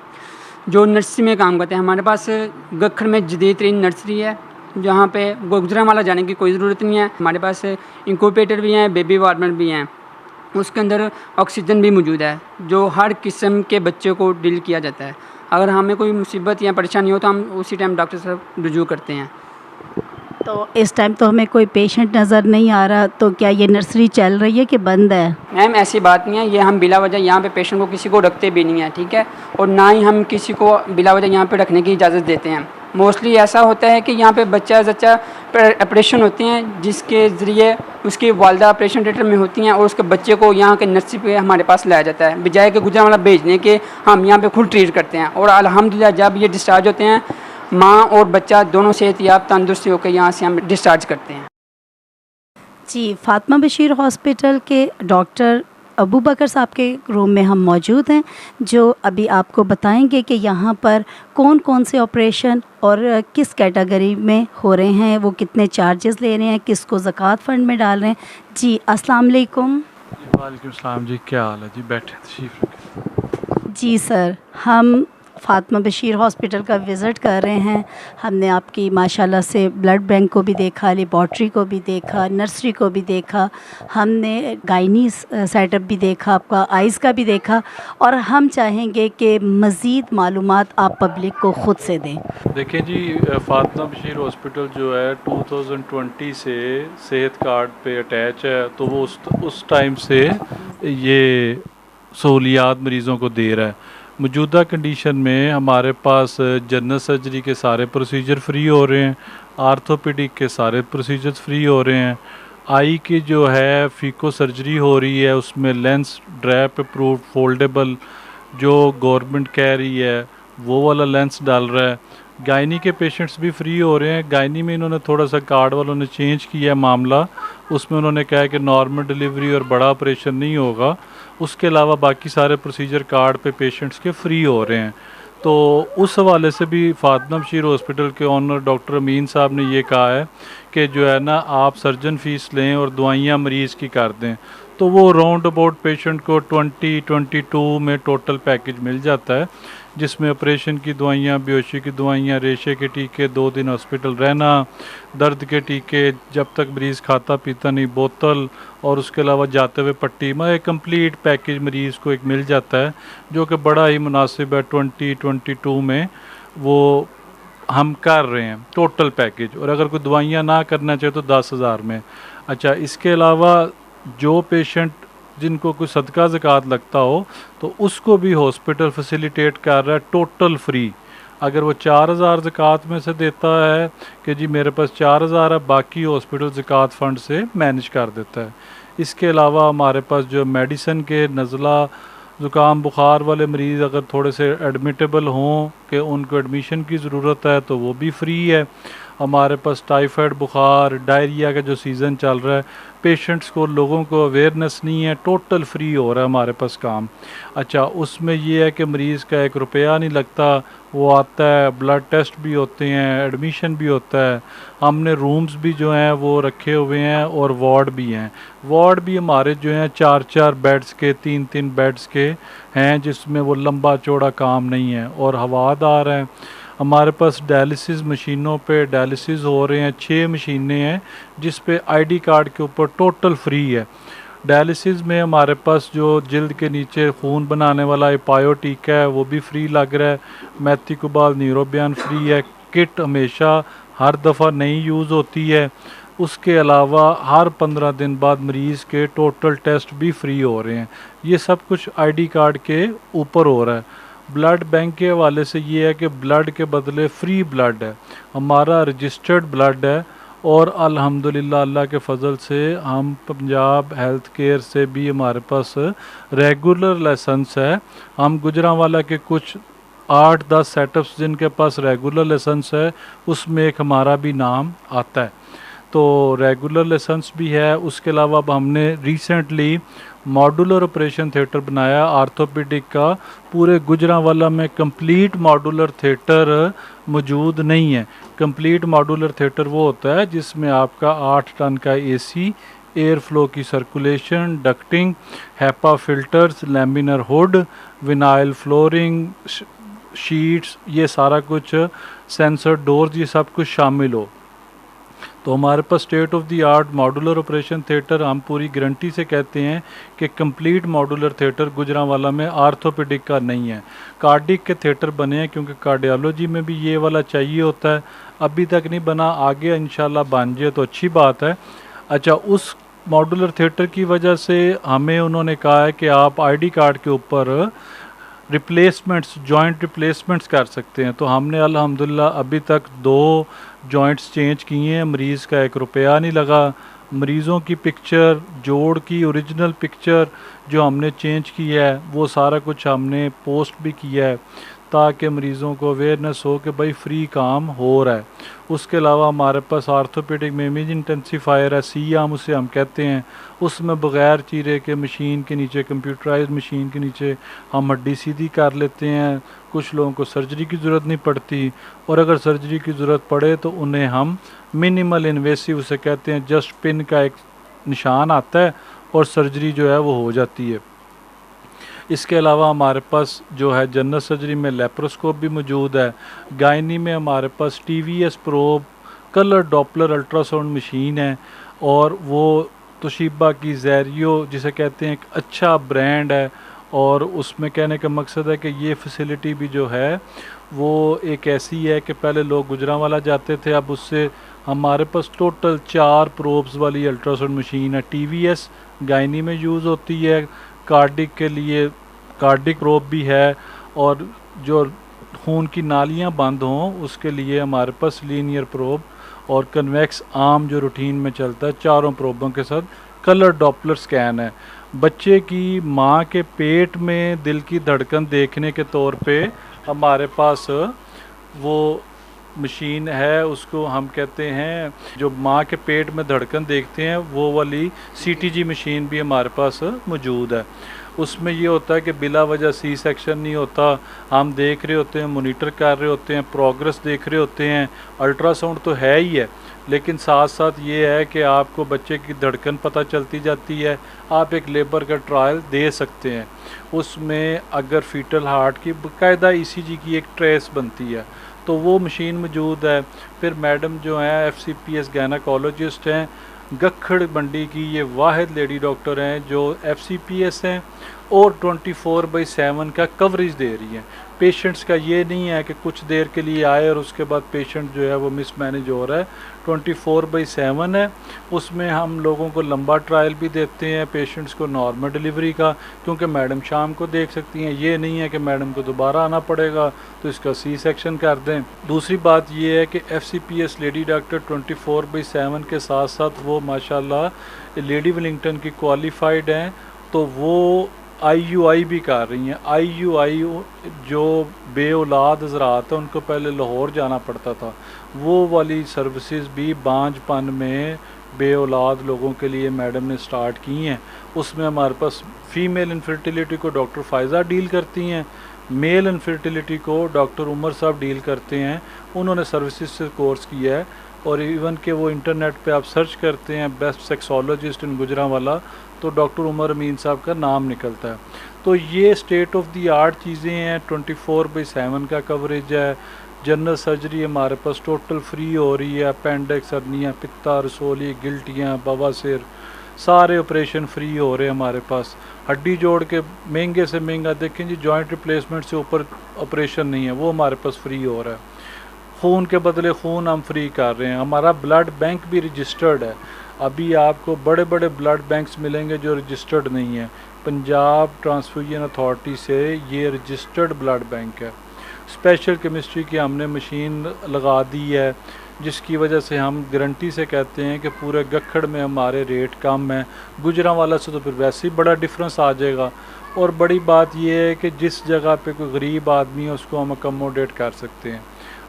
जो नर्सरी में काम करते हैं। हमारे पास गखर में जदीद तरीन नर्सरी है जहाँ पे गुजरांवाला जाने की कोई ज़रूरत नहीं है। हमारे पास इंक्यूबेटर भी हैं, बेबी वार्मर भी हैं, उसके अंदर ऑक्सीजन भी मौजूद है जो हर किस्म के बच्चे को डील किया जाता है। अगर हमें कोई मुसीबत या परेशानी हो तो हम उसी टाइम डॉक्टर से रुजू करते हैं। तो इस टाइम तो हमें कोई पेशेंट नज़र नहीं आ रहा, तो क्या ये नर्सरी चल रही है कि बंद है? मैम ऐसी बात नहीं है, ये हम बिला वजह यहाँ पे पेशेंट को किसी को रखते भी नहीं है, ठीक है, और ना ही हम किसी को बिला वजह यहाँ पे रखने की इजाज़त देते हैं। मोस्टली ऐसा होता है कि यहाँ पे बच्चा ऑपरेशन होते हैं जिसके ज़रिए उसकी वालदा ऑपरेशन थिएटर में होती हैं और उसके बच्चे को यहाँ के नर्सरी पे हमारे पास लाया जाता है, बजाय के गुजरांवाला भेजने के हम यहाँ पे खुद ट्रीट करते हैं। और अल्हम्दुलिल्लाह जब ये डिस्चार्ज होते हैं माँ और बच्चा दोनों सेहतयाब तंदुरुस्ती होकर यहाँ से हम डिस्चार्ज करते हैं। जी फातिमा बशीर हॉस्पिटल के डॉक्टर अबू बकर साहब के रूम में हम मौजूद हैं जो अभी आपको बताएंगे कि यहाँ पर कौन कौन से ऑपरेशन और किस कैटेगरी में हो रहे हैं, वो कितने चार्जेस ले रहे हैं, किसको ज़कात फ़ंड में डाल रहे हैं। जी अस्सलाम वालेकुम। वालेकुम सलाम जी, क्या हाल है जी? बैठे तशरीफ़ रखें। जी सर, हम फातिमा बशीर हॉस्पिटल का विज़िट कर रहे हैं। हमने आपकी माशाल्लाह से ब्लड बैंक को भी देखा, लेबॉर्ट्री को भी देखा, नर्सरी को भी देखा, हमने गायनी सेटअप भी देखा, आपका आइज़ का भी देखा, और हम चाहेंगे कि मज़ीद मालूमात आप पब्लिक को ख़ुद से दें। देखें जी, फातिमा बशीर हॉस्पिटल जो है 2020 से सेहत कार्ड पे अटैच है, तो वो उस टाइम से ये सहूलियात मरीज़ों को दे रहा है। मौजूदा कंडीशन में हमारे पास जनरल सर्जरी के सारे प्रोसीजर फ्री हो रहे हैं, आर्थोपेडिक के सारे प्रोसीजर्स फ्री हो रहे हैं, आई की जो है फीको सर्जरी हो रही है उसमें लेंस ड्रैप अप्रूव्ड फोल्डेबल जो गवर्नमेंट कह रही है वो वाला लेंस डाल रहा है। गायनी के पेशेंट्स भी फ्री हो रहे हैं। गायनी में इन्होंने थोड़ा सा कार्ड वालों ने चेंज किया है मामला, उसमें उन्होंने कहा है कि नॉर्मल डिलीवरी और बड़ा ऑपरेशन नहीं होगा, उसके अलावा बाकी सारे प्रोसीजर कार्ड पे पेशेंट्स के फ्री हो रहे हैं। तो उस हवाले से भी फातिमा बशीर हॉस्पिटल के ऑनर डॉक्टर अमीन साहब ने ये कहा है कि जो है ना आप सर्जन फ़ीस लें और दवाइयाँ मरीज़ की कर दें। तो वो राउंड अबाउट पेशेंट को 2022 में टोटल पैकेज मिल जाता है, जिसमें ऑपरेशन की दवाइयाँ, बेहोशी की दवाइयाँ, रेशे के टीके, 2 दिन हॉस्पिटल रहना, दर्द के टीके, जब तक मरीज़ खाता पीता नहीं बोतल, और उसके अलावा जाते हुए पट्टी, मतलब एक कंप्लीट पैकेज मरीज़ को एक मिल जाता है, जो कि बड़ा ही मुनासिब है। 2022 में वो हम कर रहे हैं टोटल पैकेज, और अगर कोई दवाइयाँ ना करना चाहे तो 10,000 में। अच्छा, इसके अलावा जो पेशेंट जिनको कोई सदका ज़कात लगता हो तो उसको भी हॉस्पिटल फैसिलिटेट कर रहा है टोटल फ्री। अगर वो 4,000 ज़कात में से देता है कि जी मेरे पास 4,000 है, बाकी हॉस्पिटल ज़कात फ़ंड से मैनेज कर देता है। इसके अलावा हमारे पास जो मेडिसिन के नज़ला ज़ुकाम बुखार वाले मरीज़ अगर थोड़े से एडमिटेबल हों कि उनको एडमिशन की ज़रूरत है तो वो भी फ्री है। हमारे पास टाइफाइड बुखार, डायरिया का जो सीज़न चल रहा है, पेशेंट्स को, लोगों को अवेयरनेस नहीं है, टोटल फ्री हो रहा है हमारे पास काम। अच्छा, उसमें ये है कि मरीज़ का 1 रुपया नहीं लगता, वो आता है, ब्लड टेस्ट भी होते हैं, एडमिशन भी होता है। हमने रूम्स भी जो हैं वो रखे हुए हैं और वार्ड भी हैं। वार्ड भी हमारे जो हैं 4-4 बेड्स के, 3-3 बेड्स के हैं, जिसमें वो लंबा चौड़ा काम नहीं है और हवादार है। हमारे पास डायलिसिस मशीनों पे डायलिसिस हो रहे हैं, 6 मशीनें हैं जिस पे आईडी कार्ड के ऊपर टोटल फ्री है। डायलिसिस में हमारे पास जो जिल्द के नीचे खून बनाने वाला एपायो टीका है वो भी फ्री लग रहा है। मैथिकुबाल न्यूरोबियान फ्री है। किट हमेशा हर दफ़ा नहीं यूज़ होती है। उसके अलावा हर 15 दिन बाद मरीज़ के टोटल टेस्ट भी फ्री हो रहे हैं। ये सब कुछ आईडी कार्ड के ऊपर हो रहा है। ब्लड बैंक के हवाले से ये है कि ब्लड के बदले फ्री ब्लड है, हमारा रजिस्टर्ड ब्लड है, और अल्हम्दुलिल्लाह अल्लाह के फ़ज़ल से हम पंजाब हेल्थ केयर से भी हमारे पास रेगुलर लाइसेंस है। हम गुजरांवाला के कुछ 8-10 सेटअप्स जिनके पास रेगुलर लाइसेंस है उसमें एक हमारा भी नाम आता है, तो रेगुलर लाइसेंस भी है। उसके अलावा अब हमने रिसेंटली मॉड्यूलर ऑपरेशन थिएटर बनाया आर्थोपेडिक का। पूरे गुजरांवाला में कंप्लीट मॉड्यूलर थिएटर मौजूद नहीं है। कंप्लीट मॉड्यूलर थिएटर वो होता है जिसमें आपका 8 टन का एसी, एयर फ्लो की circulation, ducting, HEPA filters, laminar hood, vinyl flooring, sheets, ये सारा कुछ, सेंसर डोर्स, ये सब कुछ शामिल हो। तो हमारे पास state of the art modular operation theatre, हम पूरी गारंटी से कहते हैं कि कंप्लीट मॉड्यूलर थिएटर गुजरांवाला में आर्थोपेडिक का नहीं है। कार्डिक के थिएटर बने हैं क्योंकि कार्डियोलॉजी में भी ये वाला चाहिए होता है, अभी तक नहीं बना, आगे इंशाल्लाह बन जाए तो अच्छी बात है। अच्छा, उस मॉड्यूलर थिएटर की वजह से हमें उन्होंने कहा है कि आप आईडी कार्ड के ऊपर रिप्लेसमेंट्स, जॉइंट रिप्लेसमेंट्स कर सकते हैं। तो हमने अल्हम्दुलिल्लाह अभी तक 2 जॉइंट्स चेंज किए हैं, मरीज़ का 1 रुपया नहीं लगा। मरीज़ों की पिक्चर, जोड़ की ओरिजिनल पिक्चर जो हमने चेंज की है वो सारा कुछ हमने पोस्ट भी किया है ताकि मरीज़ों को अवेयरनेस हो कि भाई फ्री काम हो रहा है। उसके अलावा हमारे पास आर्थोपेडिक में इमेज इंटेंसिफायर है, सीआम उसे हम कहते हैं, उसमें बग़ैर चीरे के मशीन के नीचे, कंप्यूटराइज मशीन के नीचे हम हड्डी सीधी कर लेते हैं। कुछ लोगों को सर्जरी की ज़रूरत नहीं पड़ती, और अगर सर्जरी की ज़रूरत पड़े तो उन्हें हम मिनिमल इन्वेसिव उसे कहते हैं, जस्ट पिन का एक निशान आता है और सर्जरी जो है वो हो जाती है। इसके अलावा हमारे पास जो है जनरल सर्जरी में लेप्रोस्कोप भी मौजूद है। गायनी में हमारे पास TVS probe colour Doppler ultrasound machine है, और वो तोशिबा की ज़ेरियो जिसे कहते हैं एक अच्छा ब्रांड है, और उसमें कहने का मकसद है कि ये फैसिलिटी भी जो है वो एक ऐसी है कि पहले लोग गुजरांवाला जाते थे, अब उससे हमारे पास टोटल 4 प्रोब्स वाली अल्ट्रासाउंड मशीन है। TVS गायनी में यूज़ होती है, कार्डिक के लिए कार्डिक प्रोब भी है, और जो खून की नालियां बंद हों उसके लिए हमारे पास लीनियर प्रोब और कन्वेक्स आर्म जो रूटीन में चलता है, 4 प्रोबों के साथ कलर डॉपलर स्कैन है। बच्चे की माँ के पेट में दिल की धड़कन देखने के तौर पे हमारे पास वो मशीन है, उसको हम कहते हैं, जो माँ के पेट में धड़कन देखते हैं वो वाली CTG मशीन भी हमारे पास मौजूद है। उसमें ये होता है कि बिला वजह सी सेक्शन नहीं होता, हम देख रहे होते हैं, मोनीटर कर रहे होते हैं, प्रोग्रेस देख रहे होते हैं। अल्ट्रासाउंड तो है ही है, लेकिन साथ साथ ये है कि आपको बच्चे की धड़कन पता चलती जाती है। आप एक लेबर का ट्रायल दे सकते हैं, उसमें अगर फीटल हार्ट की बाकायदा ईसीजी की एक ट्रेस बनती है तो वो मशीन मौजूद है। फिर मैडम जो हैं FCPS गायनाकोलॉजिस्ट हैं, गखड़ मंडी की ये वाहिद लेडी डॉक्टर हैं जो FCPS हैं और 24/7 का कवरेज दे रही हैं। पेशेंट्स का ये नहीं है कि कुछ देर के लिए आए और उसके बाद पेशेंट जो है वो मिसमैनेज हो रहा है। 24/7 है, उसमें हम लोगों को लंबा ट्रायल भी देते हैं पेशेंट्स को नॉर्मल डिलीवरी का, क्योंकि मैडम शाम को देख सकती हैं। ये नहीं है कि मैडम को दोबारा आना पड़ेगा तो इसका सी सेक्शन कर दें। दूसरी बात ये है कि FCPS लेडी डॉक्टर 24/7 के साथ साथ वो माशाल्लाह लेडी विलिंगटन की क्वालिफाइड हैं, तो वो IUI भी कर रही हैं। IUI जो बे औलाद हज़रात हैं उनको पहले लाहौर जाना पड़ता था, वो वाली सर्विसेज भी बांझपन में बे औलाद लोगों के लिए मैडम ने स्टार्ट की हैं। उसमें हमारे पास फ़ीमेल इनफर्टिलिटी को डॉक्टर फ़ायज़ा डील करती हैं, मेल इनफर्टिलिटी को डॉक्टर उमर साहब डील करते हैं। उन्होंने सर्विसेज से कोर्स किया है और इवन के वो इंटरनेट पे आप सर्च करते हैं बेस्ट सेक्सोलॉजिस्ट इन गुजरांवाला तो डॉक्टर उमर अमीन साहब का नाम निकलता है। तो ये स्टेट ऑफ द आर्ट चीज़ें हैं। 24/7 का कवरेज है। जनरल सर्जरी हमारे पास टोटल फ्री हो रही है। अपेंडिक्स, हर्निया, पित्ता, रसोली, गिल्टियाँ, बवासीर, सारे ऑपरेशन फ्री हो रहे हैं हमारे पास। हड्डी जोड़ के महंगे से महंगा देखें जी, जॉइंट रिप्लेसमेंट से ऊपर ऑपरेशन नहीं है, वो हमारे पास फ्री हो रहा है। खून के बदले खून हम फ्री कर रहे हैं। हमारा ब्लड बैंक भी रजिस्टर्ड है। अभी आपको बड़े बड़े ब्लड बैंक्स मिलेंगे जो रजिस्टर्ड नहीं है। पंजाब ट्रांसफ्यूजन अथॉरिटी से ये रजिस्टर्ड ब्लड बैंक है। स्पेशल केमिस्ट्री की हमने मशीन लगा दी है, जिसकी वजह से हम गारंटी से कहते हैं कि पूरे गखड़ में हमारे रेट कम है। गुजरांवाला से तो फिर वैसे ही बड़ा डिफरेंस आ जाएगा। और बड़ी बात यह है कि जिस जगह पे कोई गरीब आदमी है उसको हम अकोमोडेट कर सकते हैं।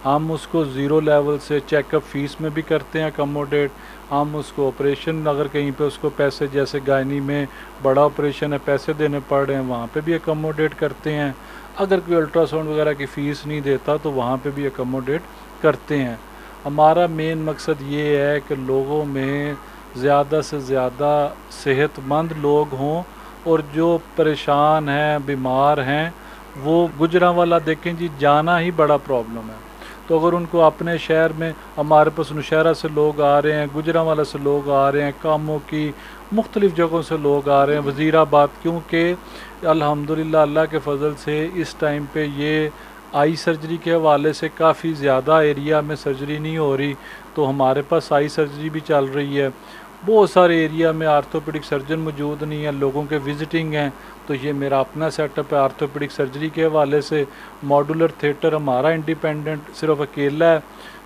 हम उसको ज़ीरो लेवल से चेकअप फ़ीस में भी करते हैं अकोमोडेट। हम उसको ऑपरेशन अगर कहीं पे उसको पैसे, जैसे गायनी में बड़ा ऑपरेशन है पैसे देने पड़ रहे हैं, वहाँ पे भी अकोमोडेट करते हैं। अगर कोई अल्ट्रासाउंड वगैरह की फ़ीस नहीं देता तो वहाँ पे भी अकोमोडेट करते हैं। हमारा मेन मकसद ये है कि लोगों में ज़्यादा से ज़्यादा सेहतमंद लोग हों और जो परेशान हैं, बीमार हैं, वो गुजरांवाला देखें जी, जाना ही बड़ा प्रॉब्लम है। तो अगर उनको अपने शहर में, हमारे पास नौशहरा से लोग आ रहे हैं, गुजरांवाला से लोग आ रहे हैं, कामों की मुख्तलिफ़ जगहों से लोग आ रहे हैं, वज़ीराबाद, क्योंकि अल्हम्दुलिल्लाह अल्लाह के फ़ज़ल से इस टाइम पे ये आई सर्जरी के हवाले से काफ़ी ज़्यादा एरिया में सर्जरी नहीं हो रही, तो हमारे पास आई सर्जरी भी चल रही है। बहुत सारे एरिया में आर्थोपेडिक सर्जन मौजूद नहीं है, लोगों के विज़िटिंग हैं। तो ये मेरा अपना सेटअप है आर्थोपेडिक सर्जरी के हवाले से। मॉड्यूलर थिएटर हमारा इंडिपेंडेंट सिर्फ अकेला है,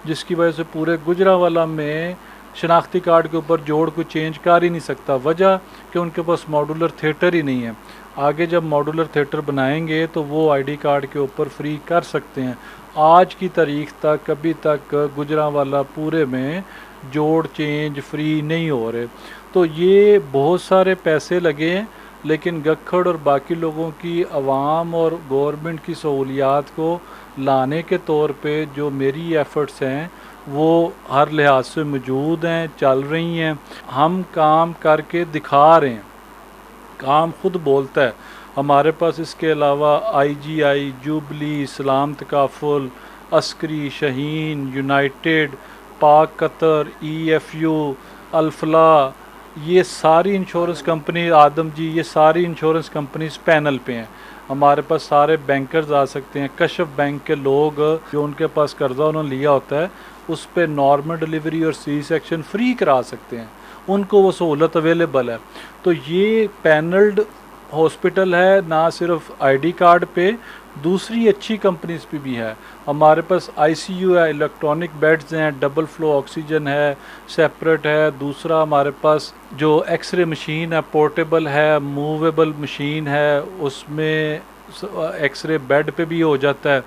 जिसकी वजह से पूरे गुजरांवाला में शनाख्ती कार्ड के ऊपर जोड़ को चेंज कर ही नहीं सकता, वजह कि उनके पास मॉड्यूलर थिएटर ही नहीं है। आगे जब मॉड्यूलर थिएटर बनाएंगे तो वो ID कार्ड के ऊपर फ्री कर सकते हैं। आज की तारीख तक अभी तक गुजरांवाला पूरे में जोड़ चेंज फ्री नहीं हो रहे। तो ये बहुत सारे पैसे लगे हैं, लेकिन गखड़ और बाकी लोगों की, आवाम और गवर्नमेंट की सहूलियात को लाने के तौर पे जो मेरी एफ़र्ट्स हैं वो हर लिहाज से मौजूद हैं, चल रही हैं। हम काम करके दिखा रहे हैं, काम खुद बोलता है। हमारे पास इसके अलावा IGI, जुबली, इस्लाम तकाफुल, अस्करी, शहीन, यूनाइटेड, पाक कतर, EFU, अल्फला, ये सारी इंश्योरेंस कंपनी, आदम जी, ये सारी इंश्योरेंस कंपनीज पैनल पे हैं। हमारे पास सारे बैंकर्स आ सकते हैं। कशफ बैंक के लोग जो उनके पास कर्जा उन्होंने लिया होता है उस पर नॉर्मल डिलीवरी और C सेक्शन फ्री करा सकते हैं, उनको वो सहूलत अवेलेबल है। तो ये पैनल्ड हॉस्पिटल है, ना सिर्फ ID कार्ड पे, दूसरी अच्छी कंपनीज पे भी है। हमारे पास ICU है, इलेक्ट्रॉनिक बेड्स हैं, डबल फ्लो ऑक्सीजन है, सेपरेट है। दूसरा हमारे पास जो एक्सरे मशीन है, पोर्टेबल है, मूवेबल मशीन है, उसमें एक्सरे बेड पे भी हो जाता है।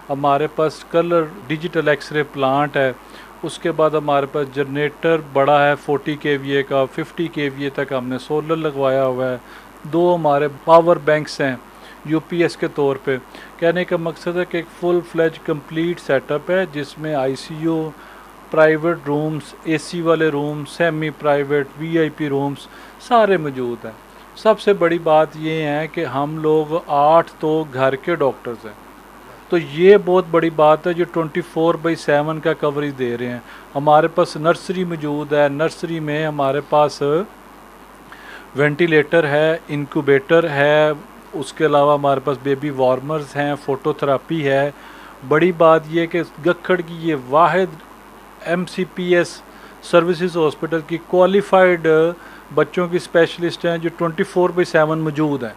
हमारे पास कलर डिजिटल एक्सरे प्लांट है। उसके बाद हमारे पास जनरेटर बड़ा है 40 kVA का, 50 kVA तक हमने सोलर लगवाया हुआ है। 2 हमारे पावर बैंक्स हैं यूपीएस के तौर पे। कहने का मकसद है कि एक फुल फ्लेज कंप्लीट सेटअप है जिसमें आईसीयू, प्राइवेट रूम्स, एसी वाले rooms, semi private, VIP rooms सारे मौजूद हैं। सबसे बड़ी बात ये है कि हम लोग 8 तो घर के डॉक्टर्स हैं, तो ये बहुत बड़ी बात है जो 24/7 का कवरेज दे रहे हैं। हमारे पास नर्सरी मौजूद है, नर्सरी में हमारे पास वेंटिलेटर है, इंक्यूबेटर है, उसके अलावा हमारे पास बेबी वार्मर्स हैं, फ़ोटोथेरापी है। बड़ी बात यह कि गखड़ की ये वाहिद MCPS सर्विसेज हॉस्पिटल की क्वालिफाइड बच्चों की स्पेशलिस्ट हैं जो 24/7 मौजूद हैं।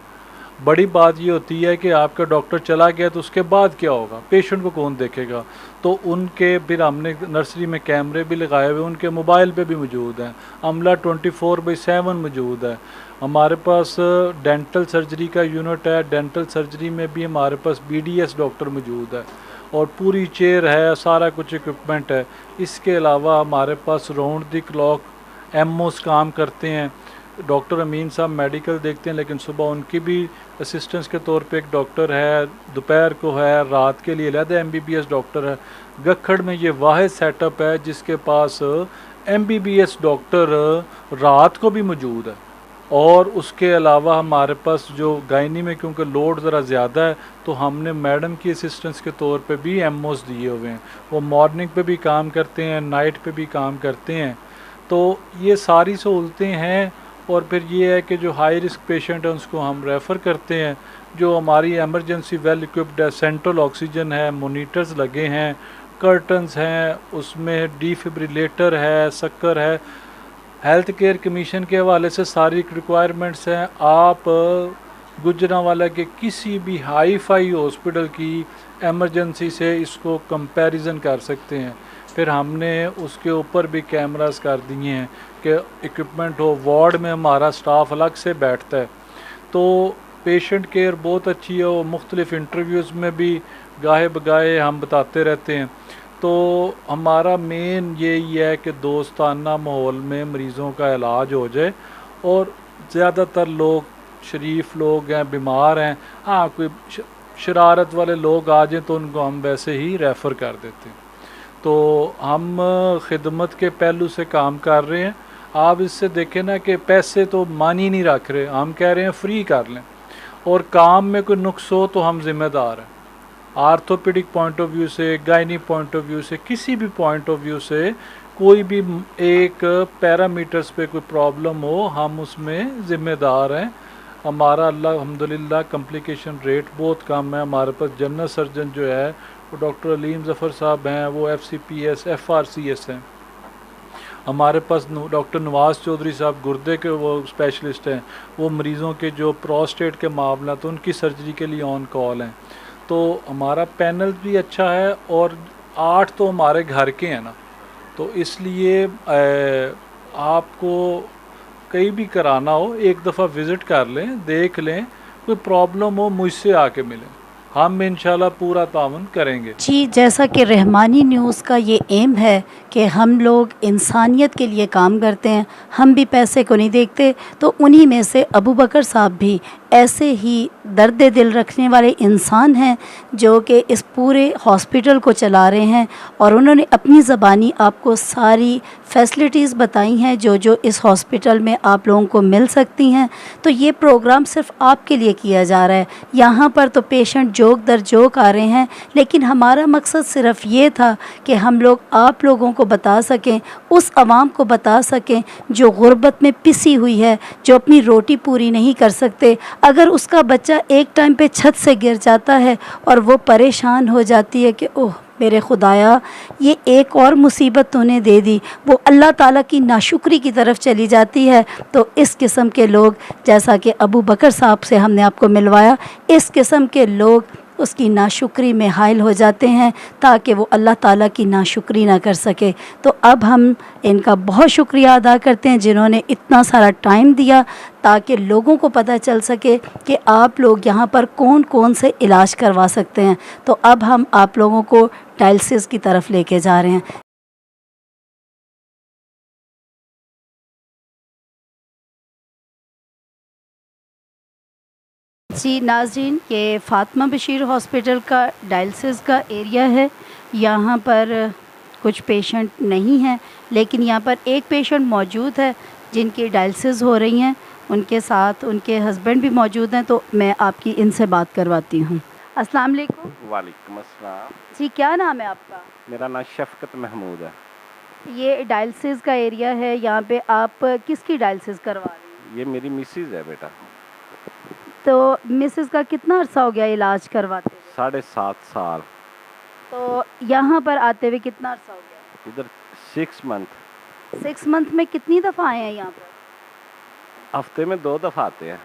बड़ी बात ये होती है कि आपका डॉक्टर चला गया तो उसके बाद क्या होगा, पेशेंट को कौन देखेगा। तो उनके फिर हमने नर्सरी में कैमरे भी लगाए हुए, उनके मोबाइल पे भी मौजूद हैं, अमला 24/7 मौजूद है। हमारे पास डेंटल सर्जरी का यूनिट है, डेंटल सर्जरी में भी हमारे पास BDS डॉक्टर मौजूद है और पूरी चेयर है, सारा कुछ इक्विपमेंट है। इसके अलावा हमारे पास राउंड द क्लॉक MOs काम करते हैं। डॉक्टर अमीन साहब मेडिकल देखते हैं, लेकिन सुबह उनकी भी असिस्टेंस के तौर पे एक डॉक्टर है, दोपहर को है, रात के लिए अलग MBBS डॉक्टर है। गखड़ में ये वाहिद सेटअप है जिसके पास MBBS डॉक्टर रात को भी मौजूद है। और उसके अलावा हमारे पास जो गायनी में क्योंकि लोड ज़रा ज़्यादा है तो हमने मैडम की असिस्टेंस के तौर पे भी MOs दिए हुए हैं, वो मॉर्निंग पे भी काम करते हैं, नाइट पे भी काम करते हैं। तो ये सारी सहूलतें हैं। और फिर ये है कि जो हाई रिस्क पेशेंट है उसको हम रेफ़र करते हैं। जो हमारी एमरजेंसी वेल इक्विप्ड है, सेंट्रल ऑक्सीजन है, मोनीटर्स लगे हैं, कर्टन्स हैं, उसमें डिफिब्रिलेटर है, शक्कर है। हेल्थ केयर कमीशन के हवाले से सारी रिक्वायरमेंट्स हैं। आप गुजरांवाला के किसी भी हाई फाई हॉस्पिटल की एमरजेंसी से इसको कंपैरिजन कर सकते हैं। फिर हमने उसके ऊपर भी कैमरास कर दिए हैं कि इक्विपमेंट हो। वार्ड में हमारा स्टाफ अलग से बैठता है, तो पेशेंट केयर बहुत अच्छी है। वो मुख्तलिफ इंटरव्यूज़ में भी गाहे बगाहे हम बताते रहते हैं। तो हमारा मेन यही है कि दोस्ताना माहौल में मरीज़ों का इलाज हो जाए। और ज़्यादातर लोग शरीफ लोग हैं, बीमार हैं, हाँ कोई शरारत वाले लोग आ जाएँ तो उनको हम वैसे ही रेफ़र कर देते हैं। तो हम खिदमत के पहलू से काम कर रहे हैं। आप इससे देखें ना कि पैसे तो मान ही नहीं रख रहे, हम कह रहे हैं फ्री कर लें, और काम में कोई नुक्स हो तो हम ज़िम्मेदार हैं। आर्थोपेडिक पॉइंट ऑफ व्यू से, गायनी पॉइंट ऑफ व्यू से, किसी भी पॉइंट ऑफ व्यू से कोई भी एक पैरामीटर्स पे कोई प्रॉब्लम हो हम उसमें ज़िम्मेदार हैं। हमारा अल्हम्दुलिल्लाह कम्प्लिकेशन रेट बहुत कम है। हमारे पास जनरल सर्जन जो है वो डॉक्टर अलीम ज़फ़र साहब हैं, वो FCPS FRCS हैं। हमारे पास डॉक्टर नवाज़ चौधरी साहब गुर्दे के वो स्पेशलिस्ट हैं, वो मरीज़ों के जो प्रोस्टेट के मामला तो उनकी सर्जरी के लिए ऑन कॉल हैं। तो हमारा पैनल भी अच्छा है और 8 तो हमारे घर के हैं ना, तो इसलिए आपको कहीं भी कराना हो एक दफ़ा विज़िट कर लें, देख लें, कोई प्रॉब्लम हो मुझसे आके मिलें, हम इंशाल्लाह पूरा तावन करेंगे। जी, जैसा कि रहमानी न्यूज़ का ये एम है कि हम लोग इंसानियत के लिए काम करते हैं, हम भी पैसे को नहीं देखते, तो उन्हीं में से अबू बकर साहब भी ऐसे ही दर्द दिल रखने वाले इंसान हैं जो कि इस पूरे हॉस्पिटल को चला रहे हैं, और उन्होंने अपनी ज़बानी आपको सारी फैसिलिटीज़ बताई हैं जो जो इस हॉस्पिटल में आप लोगों को मिल सकती हैं। तो ये प्रोग्राम सिर्फ आपके लिए किया जा रहा है। यहाँ पर तो पेशेंट जोक दर जोक आ रहे हैं, लेकिन हमारा मकसद सिर्फ ये था कि हम लोग आप लोगों को बता सकें, उस आवाम को बता सकें जो गुर्बत में पिसी हुई है, जो अपनी रोटी पूरी नहीं कर सकते। अगर उसका बच्चा एक टाइम पे छत से गिर जाता है और वो परेशान हो जाती है कि ओह मेरे खुदाया ये एक और मुसीबत तूने दे दी, वो अल्लाह ताला की नाशुक्री की तरफ चली जाती है। तो इस किस्म के लोग, जैसा कि अबू बकर साहब से हमने आपको मिलवाया, इस किस्म के लोग उसकी नाशुक्री में हाइल हो जाते हैं ताकि वो अल्लाह ताला की नाशुक्री ना कर सके। तो अब हम इनका बहुत शुक्रिया अदा करते हैं जिन्होंने इतना सारा टाइम दिया ताकि लोगों को पता चल सके कि आप लोग यहाँ पर कौन कौन से इलाज करवा सकते हैं। तो अब हम आप लोगों को डायलिसिस की तरफ लेके जा रहे हैं। जी नाज़रीन, ये फ़ातिमा बशीर हॉस्पिटल का डायलिसिस का एरिया है। यहाँ पर कुछ पेशेंट नहीं हैं, लेकिन यहाँ पर एक पेशेंट मौजूद है जिनकी डायलिसिस हो रही हैं। उनके साथ उनके हस्बैंड भी मौजूद हैं, तो मैं आपकी इनसे बात करवाती हूँ। अस्सलाम वालेकुम। वालेकुम अस्सलाम। जी, क्या नाम है आपका? मेरा नाम शफ़क़त महमूद है। ये डायलिसिस का एरिया है, यहाँ पे आप किसकी डायलिसिस करवा रही हैं? ये मेरी मिसेज़ है बेटा। तो मिसेस का कितना अरसा हो गया इलाज करवाते हुए? 7.5 साल। तो यहाँ पर आते हुए कितना अरसा हो गया? इधर 6 मंथ। 6 मंथ में कितनी दफ़ा आए हैं यहाँ पर? हफ्ते में 2 दफ़ा आते हैं।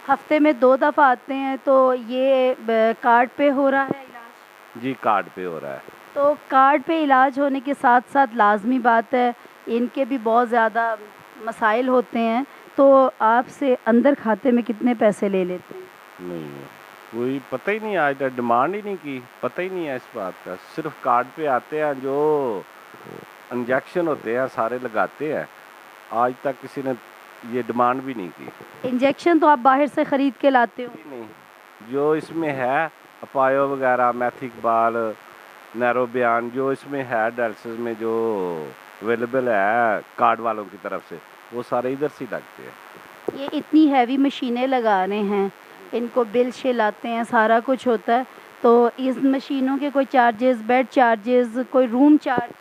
हफ्ते में 2 दफ़ा आते हैं। तो ये कार्ड पे हो रहा है इलाज? जी कार्ड पे हो रहा है। तो कार्ड पे इलाज होने के साथ साथ लाजमी बात है, इनके भी बहुत ज़्यादा मसाइल होते हैं। तो आपसे अंदर खाते में कितने पैसे ले लेते हैं? नहीं कोई पता ही नहीं, आज तक डिमांड ही नहीं की, पता ही नहीं है इस बात का। सिर्फ कार्ड पे आते हैं, जो इंजेक्शन होते हैं सारे लगाते हैं। आज तक किसी ने ये डिमांड भी नहीं की। इंजेक्शन तो आप बाहर से ख़रीद के लाते हो? नहीं, जो इसमें है अपायो वगैरह, मैथिकबाल, नैरो बयान, जो इसमें है डायलिसिस में जो अवेलेबल है कार्ड वालों की तरफ से, वो सारे इधर से लगते हैं। ये इतनी हैवी मशीनें लगा रहे हैं, इनको बिल शिल आते हैं, सारा कुछ होता है। तो इस मशीनों के कोई चार्जेस, बेड चार्जेस, कोई रूम चार्जेस?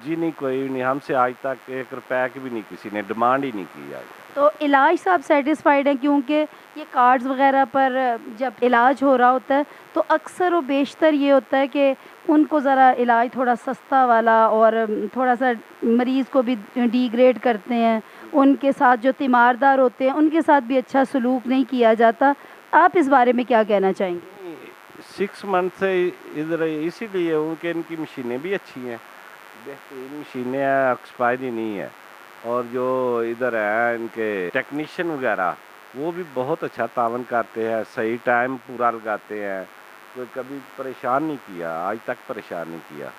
जी नहीं, कोई नहीं। हमसे आज तक 1 रुपए की भी नहीं किसी ने डिमांड ही नहीं की आज। तो इलाज से आप सेटिस्फाइड हैं? क्योंकि ये कार्ड्स वगैरह पर जब इलाज हो रहा होता है तो अक्सर व बेशतर ये होता है कि उनको ज़रा इलाज थोड़ा सस्ता वाला, और थोड़ा सा मरीज़ को भी डिग्रेड करते हैं। उनके साथ जो तीमारदार होते हैं उनके साथ भी अच्छा सलूक नहीं किया जाता। आप इस बारे में क्या कहना चाहेंगे? 6 मंथ से इधर इसीलिए उनके इनकी मशीनें भी अच्छी हैं, बेहतरीन मशीनें हैं, एक्सपायरी नहीं है। और जो इधर है इनके टेक्नीशियन वगैरह, वो भी बहुत अच्छा तावन करते हैं, सही टाइम पूरा लगाते हैं। कोई कभी परेशान नहीं किया, आज तक परेशान नहीं किया।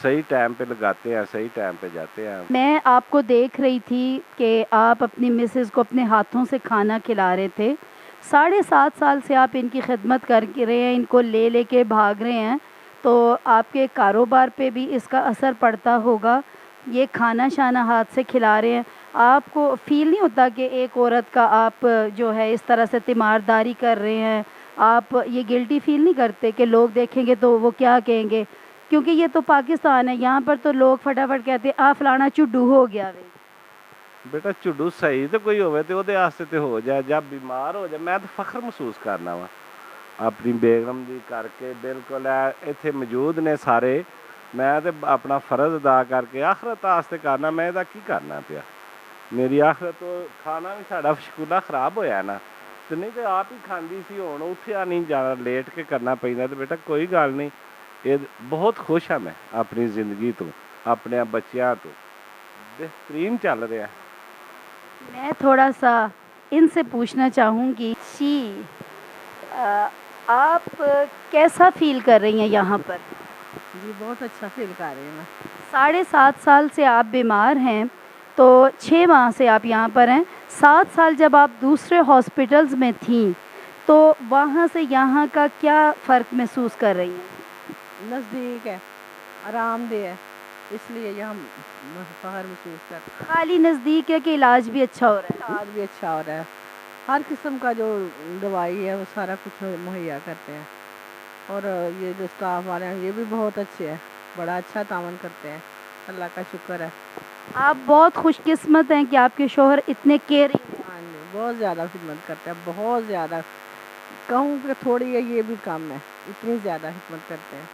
सही टाइम पे लगाते हैं, सही टाइम पे जाते हैं। मैं आपको देख रही थी कि आप अपनी मिसेस को अपने हाथों से खाना खिला रहे थे। 7.5 साल से आप इनकी खिदमत कर रहे हैं, इनको ले लेके भाग रहे हैं। तो आपके कारोबार पे भी इसका असर पड़ता होगा। ये खाना शाना हाथ से खिला रहे हैं, आपको फ़ील नहीं होता कि एक औरत का आप जो है इस तरह से तीमारदारी कर रहे हैं? आप ये गिल्टी फ़ील नहीं करते कि लोग देखेंगे तो वो क्या कहेंगे? क्योंकि ये तो पाकिस्तान है, यहाँ पर तो लोग फटाफट कहते हैं आ फलाना चुड्डू हो गया वे। बेटा चुड्डू सही तो कोई होवे तो ਉਹਦੇ वास्ते तो हो जाए, जब बीमार हो जाए। मैं तो फख्र महसूस करना वा अपनी बेगम दी करके। बिल्कुल इत्थे मौजूद ने सारे, मैं तो अपना फ़र्ज अदा करके आखरत वास्ते करना। मैं ਇਹਦਾ की करना पिया? मेरी आखरत तो खाना भी साड़ा शकुला खराब होया ना, तो नहीं तो आप ही खांदी सी। हुण उठिया नहीं जाना, लेट के करना पैंदा। तो बेटा कोई गल नहीं, ये बहुत खुश हाँ मैं अपनी ज़िंदगी तो, अपने बच्चों तो बेहतरीन चल रहा। मैं थोड़ा सा इनसे पूछना चाहूँगी जी, आप कैसा फ़ील कर रही हैं यहाँ पर? जी बहुत अच्छा फील कर रही हूँ मैं। 7.5 साल से आप बीमार हैं, तो 6 माह से आप यहाँ पर हैं। 7 साल जब आप दूसरे हॉस्पिटल्स में थीं, तो वहाँ से यहाँ का क्या फ़र्क महसूस कर रही हैं? नज़दीक है, आरामदेह है, इसलिए यहाँ फ़ख्र महसूस कर। खाली नज़दीक है कि इलाज भी अच्छा हो रहा है? इलाज भी अच्छा हो रहा है, हर किस्म का जो दवाई है वो सारा कुछ मुहैया करते हैं। और ये जो स्टाफ वाले हैं ये भी बहुत अच्छे हैं, बड़ा अच्छा तावन करते हैं, अल्लाह का शुक्र है। आप बहुत खुशकिस्मत हैं कि आपके शौहर इतने केयरिंग हैं। हाँ जी, बहुत ज़्यादा खिदमत करते हैं, बहुत ज़्यादा। कहूँ कि थोड़ी है ये भी कम है, इतनी ज़्यादा खिदमत करते हैं।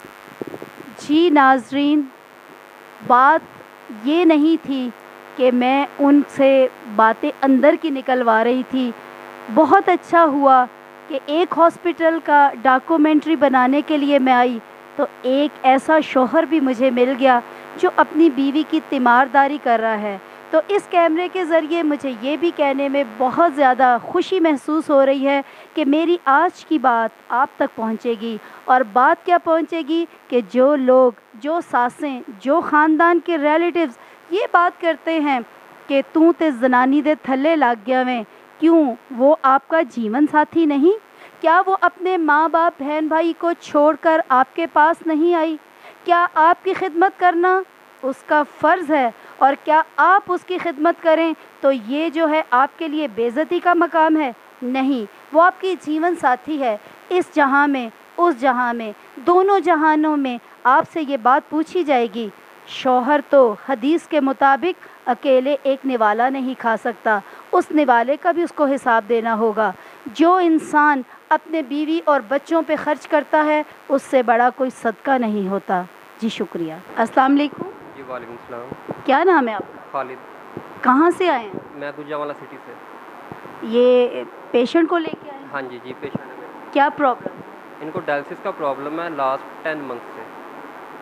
जी नाजरीन, बात ये नहीं थी कि मैं उनसे बातें अंदर की निकलवा रही थी। बहुत अच्छा हुआ कि एक हॉस्पिटल का डॉक्यूमेंट्री बनाने के लिए मैं आई, तो एक ऐसा शौहर भी मुझे मिल गया जो अपनी बीवी की तीमारदारी कर रहा है। तो इस कैमरे के ज़रिए मुझे ये भी कहने में बहुत ज़्यादा खुशी महसूस हो रही है कि मेरी आज की बात आप तक पहुंचेगी। और बात क्या पहुंचेगी कि जो लोग, जो सासें, जो ख़ानदान के रिलेटिव्स ये बात करते हैं कि तू ते जनानी दे थल्ले लग गया वें, क्यों वो आपका जीवन साथी नहीं? क्या वो अपने माँ बाप बहन भाई को छोड़कर आपके पास नहीं आई? क्या आपकी खिदमत करना उसका फ़र्ज़ है? और क्या आप उसकी खिदमत करें तो ये जो है आपके लिए बेइज्जती का मकाम है? नहीं, वो आपकी जीवन साथी है। इस जहाँ में, उस जहाँ में, दोनों जहानों में आपसे ये बात पूछी जाएगी। शौहर तो हदीस के मुताबिक अकेले एक निवाला नहीं खा सकता, उस निवाले का भी उसको हिसाब देना होगा। जो इंसान अपने बीवी और बच्चों पे खर्च करता है उससे बड़ा कोई सदका नहीं होता। जी शुक्रिया। अस्सलाम वालेकुम। जी वालेकुम सलाम। क्या नाम है आपका? खालिद। कहाँ से आए हैं? मैं गुजरांवाला सिटी से। ये पेशेंट को लेके आए हैं? हाँ जी जी, पेशेंट है। क्या प्रॉब्लम? इनको डायलिसिस का प्रॉब्लम है लास्ट 10 मंथ से।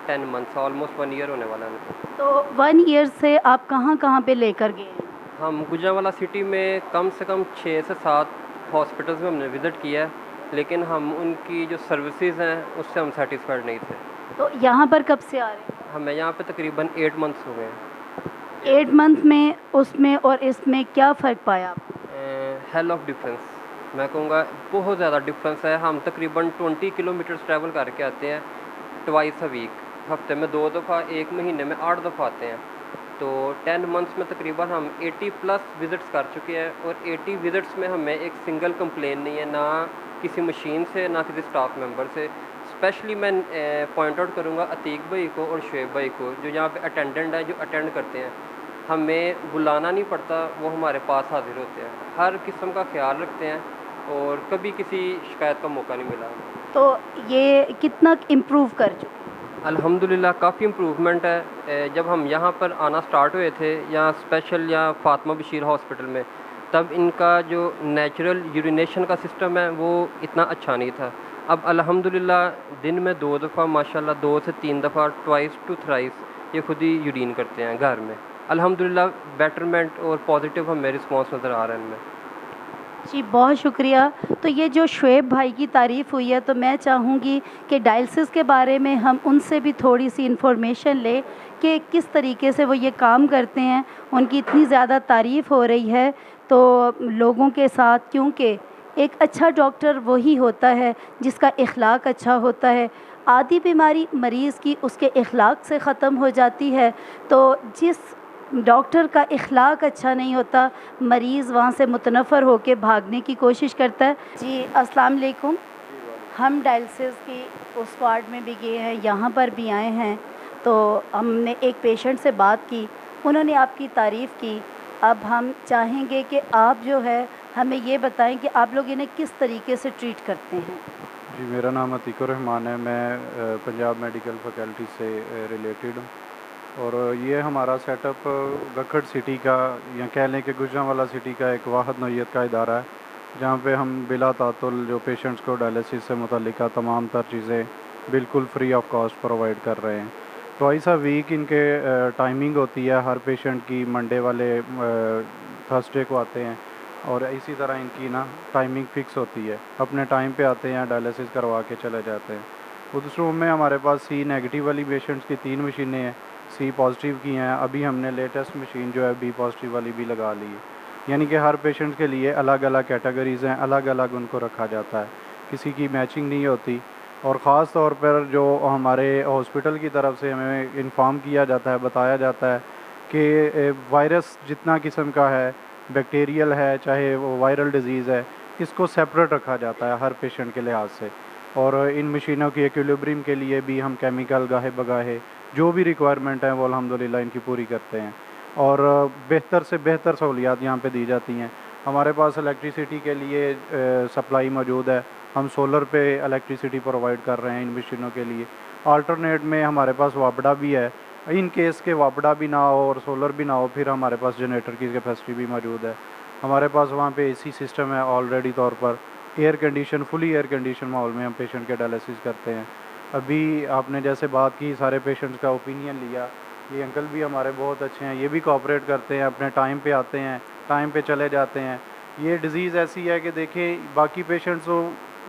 10 मंथ्स, ऑलमोस्ट 1 ईयर होने वाला है इनको। तो 1 ईयर से आप कहाँ कहाँ पे लेकर गए हैं? हम गुजरांवाला सिटी में कम से कम 6 से 7 हॉस्पिटल्स में हमने विज़िट किया है, लेकिन हम उनकी जो सर्विसेज हैं उससे हम सेटिस्फाइड नहीं थे। तो यहाँ पर कब से आ रहे हैं? हमें यहाँ पे तकरीबन 8 मंथ्स हो गए हैं। 8 मंथ में उसमें और इसमें क्या फ़र्क पाया आप? हेल ऑफ डिफरेंस, मैं कहूँगा बहुत ज़्यादा डिफरेंस है। हम तकरीबन 20 किलोमीटर्स ट्रैवल करके आते हैं ट्वाइस अ वीक, हफ्ते में 2 दफ़ा, एक महीने में 8 दफ़ा आते हैं। तो 10 मंथ्स में तकरीबन हम 80 प्लस विज़िट्स कर चुके हैं और 80 विज़िट्स में हमें एक सिंगल कंप्लेन नहीं है, ना किसी मशीन से ना किसी स्टाफ मेंबर से। स्पेशली मैं पॉइंट आउट करूँगा अतीक भाई को और शुएब भाई को, जो यहाँ पे अटेंडेंट है, जो अटेंड करते हैं। हमें बुलाना नहीं पड़ता, वो हमारे पास हाजिर होते हैं, हर किस्म का ख्याल रखते हैं और कभी किसी शिकायत का मौका नहीं मिला। तो ये कितना इम्प्रूव कर चुके? अल्हम्दुलिल्लाह काफ़ी इम्प्रूवमेंट है। जब हम यहाँ पर आना स्टार्ट हुए थे, यहाँ स्पेशल यहाँ फ़ातिमा बशीर हॉस्पिटल में, तब इनका जो नेचुरल यूरिनेशन का सिस्टम है वो इतना अच्छा नहीं था। अब अल्हम्दुलिल्लाह दिन में 2 दफ़ा माशाल्लाह 2 से 3 दफ़ा, ट्वाइस टू थ्राइस ये खुद ही यूरिन करते हैं घर में। अल्हम्दुलिल्लाह बेटरमेंट और पॉजिटिव हमें रिस्पॉन्स नज़र आ रहा है इनमें। जी बहुत शुक्रिया। तो ये जो शुएब भाई की तारीफ़ हुई है, तो मैं चाहूँगी कि डायलिसिस के बारे में हम उनसे भी थोड़ी सी इन्फॉर्मेशन लें कि किस तरीके से वो ये काम करते हैं। उनकी इतनी ज़्यादा तारीफ़ हो रही है तो लोगों के साथ, क्योंकि एक अच्छा डॉक्टर वही होता है जिसका इखलाक अच्छा होता है। आधी बीमारी मरीज़ की उसके इखलाक से ख़त्म हो जाती है, तो जिस डॉक्टर का इखलाक अच्छा नहीं होता, मरीज़ वहाँ से मुतनफ़र होकर भागने की कोशिश करता है। जी अस्सलाम वालेकुम। हम डायलिसिस की उस वार्ड में भी गए हैं, यहाँ पर भी आए हैं, तो हमने एक पेशेंट से बात की, उन्होंने आपकी तारीफ़ की। अब हम चाहेंगे कि आप जो है हमें ये बताएं कि आप लोग इन्हें किस तरीके से ट्रीट करते हैं। जी मेरा नाम अतीकुर रहमान है, मैं पंजाब मेडिकल फैकल्टी से रिलेटेड हूँ और ये हमारा सेटअप गखड़ सिटी का, या कह लें कि गुजरांवाला सिटी का एक वाहद नौइयत का इदारा है, जहाँ पे हम बिला तातुल जो पेशेंट्स को डायलिसिस से मुतल्लिका तमाम तर चीज़ें बिल्कुल फ्री ऑफ कॉस्ट प्रोवाइड कर रहे हैं। ट्वाइस अ वीक इनके टाइमिंग होती है हर पेशेंट की। मंडे वाले थर्सडे को आते हैं और इसी तरह इनकी ना टाइमिंग फ़िक्स होती है, अपने टाइम पे आते हैं, डायलिसिस करवा के चले जाते हैं। उस रूम में हमारे पास सी नेगेटिव वाली पेशेंट्स की 3 मशीनें हैं, सी पॉजिटिव की हैं। अभी हमने लेटेस्ट मशीन जो है बी पॉजिटिव वाली भी लगा ली है। यानी कि हर पेशेंट के लिए अलग अलग कैटेगरीज़ हैं, अलग अलग उनको रखा जाता है, किसी की मैचिंग नहीं होती। और ख़ास तौर पर जो हमारे हॉस्पिटल की तरफ से हमें इन्फॉर्म किया जाता है, बताया जाता है कि वायरस जितना किस्म का है, बैक्टीरियल है चाहे वो वायरल डिज़ीज़ है, इसको सेपरेट रखा जाता है हर पेशेंट के लिहाज से। और इन मशीनों की एक्विलिब्रियम के लिए भी हम केमिकल गाहे बगाहे जो भी रिक्वायरमेंट है वो अल्हम्दुलिल्लाह इनकी पूरी करते हैं और बेहतर से बेहतर सहूलियात यहाँ पे दी जाती हैं। हमारे पास इलेक्ट्रिसिटी के लिए सप्लाई मौजूद है, हम सोलर पे इलेक्ट्रिसिटी प्रोवाइड कर रहे हैं इन मशीनों के लिए। अल्टरनेट में हमारे पास वापडा भी है, इन केस के वापडा भी ना हो और सोलर भी ना हो, फिर हमारे पास जनरेटर की कैपेसिटी भी मौजूद है। हमारे पास वहाँ पे एसी सिस्टम है ऑलरेडी तौर पर, air condition, fully air condition माहौल में हम पेशेंट के डायलिसिस करते हैं। अभी आपने जैसे बात की, सारे पेशेंट्स का ओपिनियन लिया, ये अंकल भी हमारे बहुत अच्छे हैं, ये भी कोऑपरेट करते हैं, अपने टाइम पे आते हैं, टाइम पे चले जाते हैं। ये डिज़ीज़ ऐसी है कि देखिए बाकी पेशेंट्स तो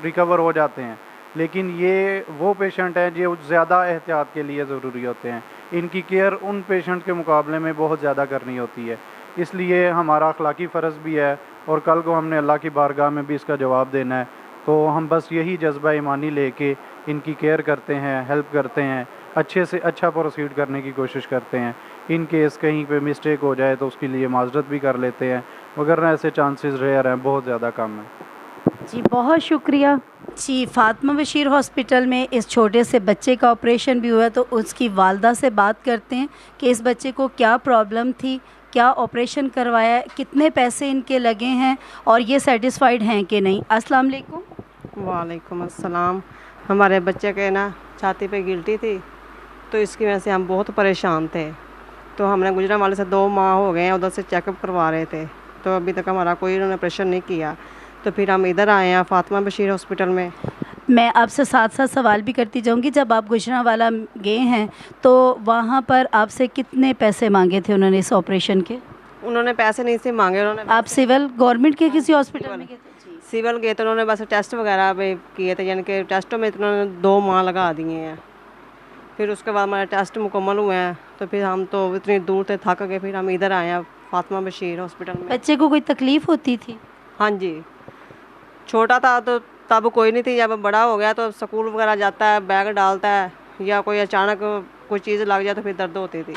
रिकवर हो जाते हैं, लेकिन ये वो पेशेंट हैं जो ज़्यादा एहतियात के लिए ज़रूरी होते हैं। इनकी केयर उन पेशेंट के मुकाबले में बहुत ज़्यादा करनी होती है। इसलिए हमारा अखलाकी फ़र्ज़ भी है और कल को हमने अल्लाह की बारगाह में भी इसका जवाब देना है। तो हम बस यही जज्बा ईमानी लेके इनकी केयर करते हैं, हेल्प करते हैं, अच्छे से अच्छा प्रोसीड करने की कोशिश करते हैं। इन केस कहीं पे मिस्टेक हो जाए तो उसके लिए माजरत भी कर लेते हैं, मगर ऐसे चांसेस रेयर हैं, बहुत ज़्यादा कम है। जी बहुत शुक्रिया। जी फ़ातिमा बशीर हॉस्पिटल में इस छोटे से बच्चे का ऑपरेशन भी हुआ, तो उसकी वालदा से बात करते हैं कि इस बच्चे को क्या प्रॉब्लम थी, क्या ऑपरेशन करवाया, कितने पैसे इनके लगे हैं और ये सेटिस्फाइड हैं कि नहीं। अस्सलाम वालेकुम। वालेकुम अस्सलाम। हमारे बच्चे के ना छाती पे गिल्टी थी, तो इसकी वजह से हम बहुत परेशान थे। तो हमने गुजरांवाले से 2 माह हो गए हैं, उधर से चेकअप करवा रहे थे, तो अभी तक हमारा कोई उन्होंने ऑपरेशन नहीं किया। तो फिर हम इधर आए हैं फ़ातिमा बशीर हॉस्पिटल में। मैं आपसे साथ साथ सवाल भी करती जाऊंगी, जब आप गुजरांवाला गए हैं तो वहाँ पर आपसे कितने पैसे मांगे थे उन्होंने इस ऑपरेशन के? उन्होंने पैसे नहीं से मांगे, उन्होंने आप सिविल गवर्नमेंट के किसी हॉस्पिटल में गए थे? सिविल गए तो उन्होंने बस टेस्ट वगैरह भी किए थे, यानी कि टेस्टों में उन्होंने 2 माह लगा दिए हैं। फिर उसके बाद हमारे टेस्ट मुकम्मल हुए हैं, तो फिर हम तो इतनी दूर से थक गए, फिर हम इधर आए हैं फ़ातिमा बशीर हॉस्पिटल में। बच्चे को कोई तकलीफ़ होती थी? हाँ जी, छोटा था तो तब कोई नहीं थी, जब बड़ा हो गया तो स्कूल वगैरह जाता है, बैग डालता है, या कोई अचानक कोई चीज़ लग जाए तो फिर दर्द होती थी।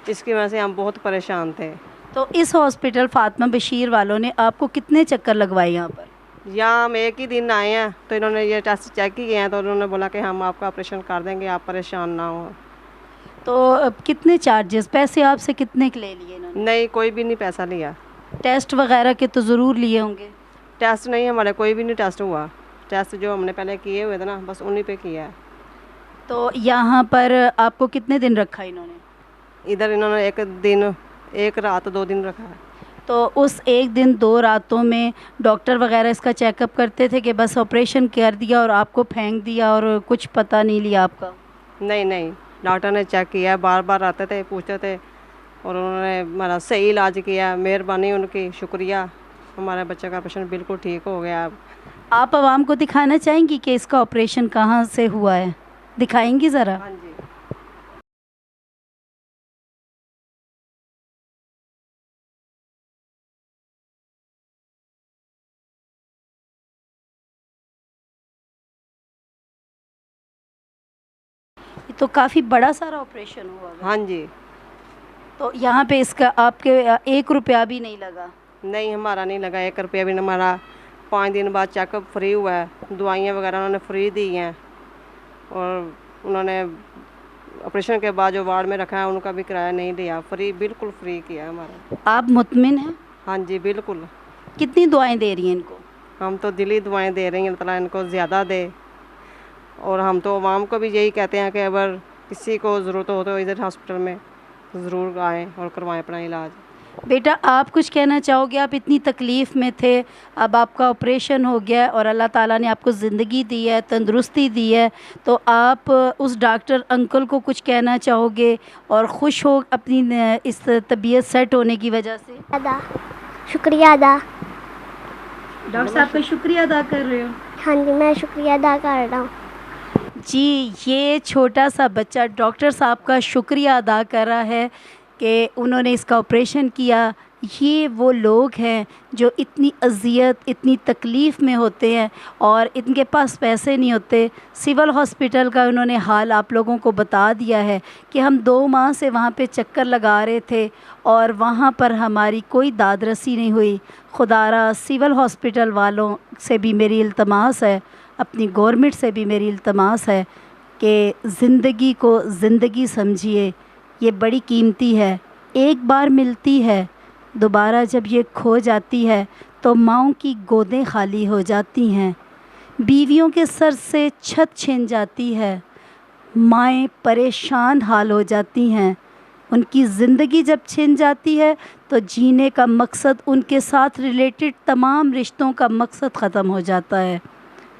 इसकी वजह से हम बहुत परेशान थे। तो इस हॉस्पिटल फ़ातिमा बशीर वालों ने आपको कितने चक्कर लगवाए यहाँ पर? यहाँ हम एक ही दिन आए हैं, तो इन्होंने ये टेस्ट चेक किए हैं, तो उन्होंने बोला कि हम आपका ऑपरेशन कर देंगे, आप परेशान ना हो। तो अब कितने चार्जेस, पैसे आपसे कितने के ले लिए इन्होंने? नहीं, कोई भी नहीं पैसा लिया। टेस्ट वगैरह के तो ज़रूर लिए होंगे? टेस्ट नहीं, हमारे कोई भी नहीं टेस्ट हुआ। टेस्ट जो हमने पहले किए हुए थे ना, बस उन्हीं पे किया है। तो यहाँ पर आपको कितने दिन रखा इन्होंने? इधर इन्होंने 1 दिन 1 रात 2 दिन रखा है। तो उस 1 दिन 2 रातों में डॉक्टर वगैरह इसका चेकअप करते थे कि बस ऑपरेशन कर दिया और आपको फेंक दिया और कुछ पता नहीं लिया आपका? नहीं नहीं, डॉक्टर ने चेक किया, बार बार आते थे, पूछते थे, और उन्होंने हमारा सही इलाज किया। मेहरबानी उनकी, शुक्रिया। हमारे बच्चे का ऑपरेशन बिल्कुल ठीक हो गया। आप आवाम को दिखाना चाहेंगी कि इसका ऑपरेशन कहाँ से हुआ है? दिखाएंगी ज़रा? हाँ जी। ये तो काफ़ी बड़ा सारा ऑपरेशन हुआ है। हाँ जी। तो यहाँ पे इसका आपके 1 रुपया भी नहीं लगा? नहीं, हमारा नहीं लगा 1 रुपया भी। हमारा 5 दिन बाद चेकअप फ्री हुआ है, दवाइयाँ वगैरह उन्होंने फ्री दी हैं, और उन्होंने ऑपरेशन के बाद जो वार्ड में रखा है उनका भी किराया नहीं लिया, फ्री, बिल्कुल फ्री किया हमारा। आप मुतमिन हैं? हाँ जी, बिल्कुल। कितनी दुआएं दे रही हैं इनको? हम तो दिली दुआएं दे रही हैं, अल्लाह ताला इनको ज़्यादा दे। और हम तो आवाम को भी यही कहते हैं कि अगर किसी को ज़रूरत हो तो इधर हॉस्पिटल में ज़रूर आएँ और करवाएं अपना इलाज। बेटा, आप कुछ कहना चाहोगे? आप इतनी तकलीफ़ में थे, अब आपका ऑपरेशन हो गया और अल्लाह ताला ने आपको ज़िंदगी दी है, तंदुरुस्ती दी है, तो आप उस डॉक्टर अंकल को कुछ कहना चाहोगे और खुश हो अपनी इस तबीयत सेट होने की वजह से? अदा शुक्रिया अदा। डॉक्टर साहब का शुक्रिया अदा कर रहे हो? हाँ जी, मैं शुक्रिया अदा कर रहा हूँ। जी, ये छोटा सा बच्चा डॉक्टर साहब का शुक्रिया अदा कर रहा है कि उन्होंने इसका ऑपरेशन किया। ये वो लोग हैं जो इतनी अज़ियत, इतनी तकलीफ़ में होते हैं और इनके पास पैसे नहीं होते। सिविल हॉस्पिटल का उन्होंने हाल आप लोगों को बता दिया है कि हम 2 माह से वहाँ पे चक्कर लगा रहे थे और वहाँ पर हमारी कोई दादरसी नहीं हुई। खुदारा सिविल हॉस्पिटल वालों से भी मेरी इल्तमास है, अपनी गवर्नमेंट से भी मेरी इल्तमास है कि ज़िंदगी को ज़िंदगी समझिए, ये बड़ी कीमती है, एक बार मिलती है, दोबारा जब ये खो जाती है तो माँओं की गोदें खाली हो जाती हैं, बीवियों के सर से छत छिन जाती है, माएँ परेशान हाल हो जाती हैं। उनकी ज़िंदगी जब छिन जाती है तो जीने का मकसद, उनके साथ रिलेटेड तमाम रिश्तों का मकसद ख़त्म हो जाता है।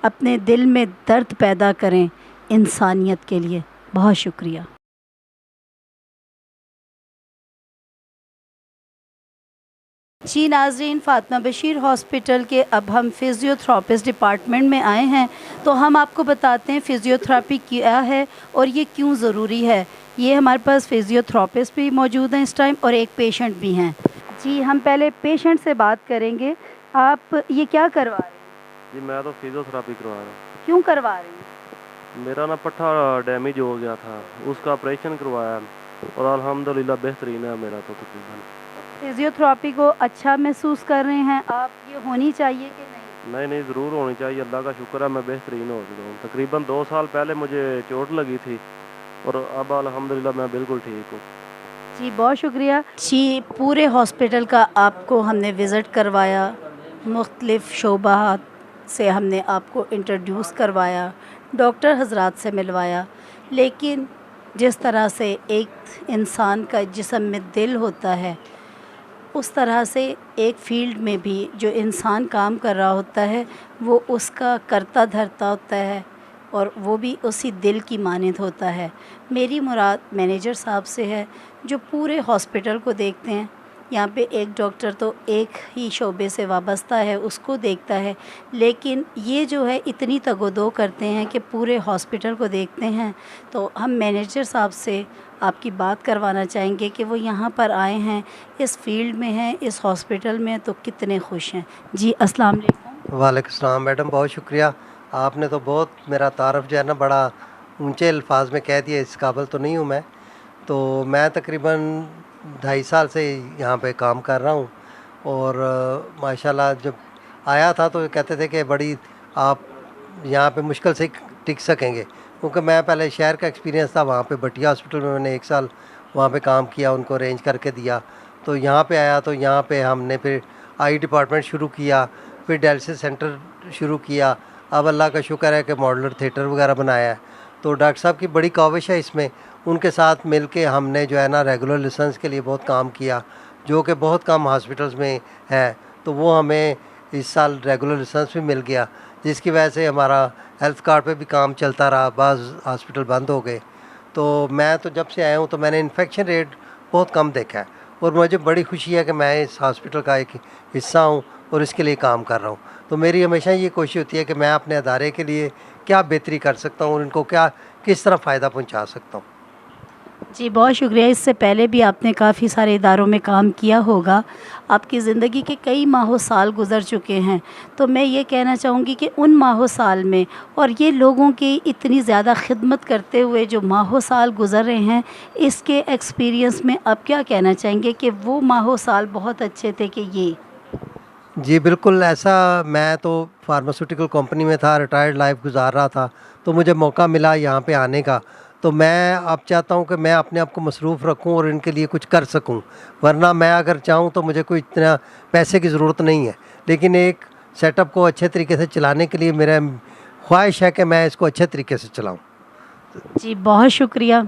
अपने दिल में दर्द पैदा करें इंसानियत के लिए। बहुत शुक्रिया। जी नाज़रीन, फ़ातिमा बशीर हॉस्पिटल के अब हम फ़िज़ियोथेरेपिस्ट डिपार्टमेंट में आए हैं, तो हम आपको बताते हैं फ़िज़ियोथेरेपी क्या है और ये क्यों ज़रूरी है। ये हमारे पास फ़िज़ियोथेरेपिस्ट भी मौजूद हैं इस टाइम और एक पेशेंट भी हैं। जी, हम पहले पेशेंट से बात करेंगे। आप ये क्या करवा रहे हैं? जी मैं तो फिजियोथेरापी करवा रहा हूँ। क्यों करवा रहे हैं? मेरा ना पट्ठा डैमेज हो गया था, उसका ऑपरेशन करवाया और अल्हम्दुलिल्लाह बेहतरीन है मेरा तो तकरीबन। फिजियोथेरापी को अच्छा महसूस कर रहे हैं आप? ये होनी चाहिए कि नहीं? नहीं ज़रूर होनी चाहिए, अल्लाह का शुक्र है मैं बेहतरीन हो चुका हूँ। तकरीबन 2 साल पहले मुझे चोट लगी थी और अब अल्हम्दुलिल्लाह मैं बिल्कुल ठीक हूँ। जी बहुत शुक्रिया जी। पूरे हॉस्पिटल का आपको हमने विज़िट करवाया, मुख्तलिफ़ शोबात से हमने आपको इंट्रोड्यूस करवाया, डॉक्टर हजरात से मिलवाया, लेकिन जिस तरह से एक इंसान का जिस्म में दिल होता है उस तरह से एक फ़ील्ड में भी जो इंसान काम कर रहा होता है वो उसका करता धरता होता है और वो भी उसी दिल की मानद होता है। मेरी मुराद मैनेजर साहब से है जो पूरे हॉस्पिटल को देखते हैं। यहाँ पे एक डॉक्टर तो एक ही शोबे से वाबस्ता है, उसको देखता है, लेकिन ये जो है इतनी तगोदो करते हैं कि पूरे हॉस्पिटल को देखते हैं। तो हम मैनेजर साहब से आपकी बात करवाना चाहेंगे कि वो यहाँ पर आए हैं, इस फील्ड में हैं, इस हॉस्पिटल में, तो कितने खुश हैं। जी अस्सलाम वालेकुम। वालेकुम सलाम मैडम, बहुत शुक्रिया। आपने तो बहुत मेरा तारफ़ जो है ना बड़ा ऊंचे अल्फाज में कह दिया, इस काबिल तो नहीं हूँ मैं। तो मैं तकरीबन 2.5 साल से यहाँ पे काम कर रहा हूँ और माशाल्लाह जब आया था तो कहते थे कि बड़ी आप यहाँ पे मुश्किल से टिक सकेंगे, क्योंकि मैं पहले शहर का एक्सपीरियंस था, वहाँ पे बटिया हॉस्पिटल में मैंने 1 साल वहाँ पे काम किया, उनको अरेंज करके दिया। तो यहाँ पे आया तो यहाँ पे हमने फिर आई डिपार्टमेंट शुरू किया, फिर डायलिसिस सेंटर शुरू किया। अब अल्लाह का शुक्र है कि मॉडलर थिएटर वगैरह बनाया है। तो डॉक्टर साहब की बड़ी काविश है इसमें, उनके साथ मिल के हमने जो है ना रेगुलर लाइसेंस के लिए बहुत काम किया, जो कि बहुत कम हॉस्पिटल्स में है। तो वो हमें इस साल रेगुलर लाइसेंस भी मिल गया, जिसकी वजह से हमारा हेल्थ कार्ड पे भी काम चलता रहा, बाज़ हॉस्पिटल बंद हो गए। तो मैं तो जब से आया हूँ तो मैंने इन्फेक्शन रेट बहुत कम देखा है और मुझे बड़ी खुशी है कि मैं इस हॉस्पिटल का एक हिस्सा हूँ और इसके लिए काम कर रहा हूँ। तो मेरी हमेशा ये कोशिश होती है कि मैं अपने अदारे के लिए क्या बेहतरी कर सकता हूँ और इनको क्या किस तरह फ़ायदा पहुँचा सकता हूँ। जी बहुत शुक्रिया। इससे पहले भी आपने काफ़ी सारे इदारों में काम किया होगा, आपकी ज़िंदगी के कई माह साल गुज़र चुके हैं। तो मैं ये कहना चाहूँगी कि उन माह साल में और ये लोगों की इतनी ज़्यादा खिदमत करते हुए जो माह साल गुज़र रहे हैं, इसके एक्सपीरियंस में आप क्या कहना चाहेंगे कि वो माह साल बहुत अच्छे थे कि ये? जी बिल्कुल ऐसा, मैं तो फार्मास्यूटिकल कंपनी में था, रिटायर्ड लाइफ गुजार रहा था, तो मुझे मौका मिला यहाँ पे आने का। तो मैं अब चाहता हूँ कि मैं अपने आप को मसरूफ़ रखूँ और इनके लिए कुछ कर सकूँ, वरना मैं अगर चाहूँ तो मुझे कोई इतना पैसे की ज़रूरत नहीं है, लेकिन एक सेटअप को अच्छे तरीके से चलाने के लिए मेरा ख्वाहिश है कि मैं इसको अच्छे तरीके से चलाऊँ। जी बहुत शुक्रिया।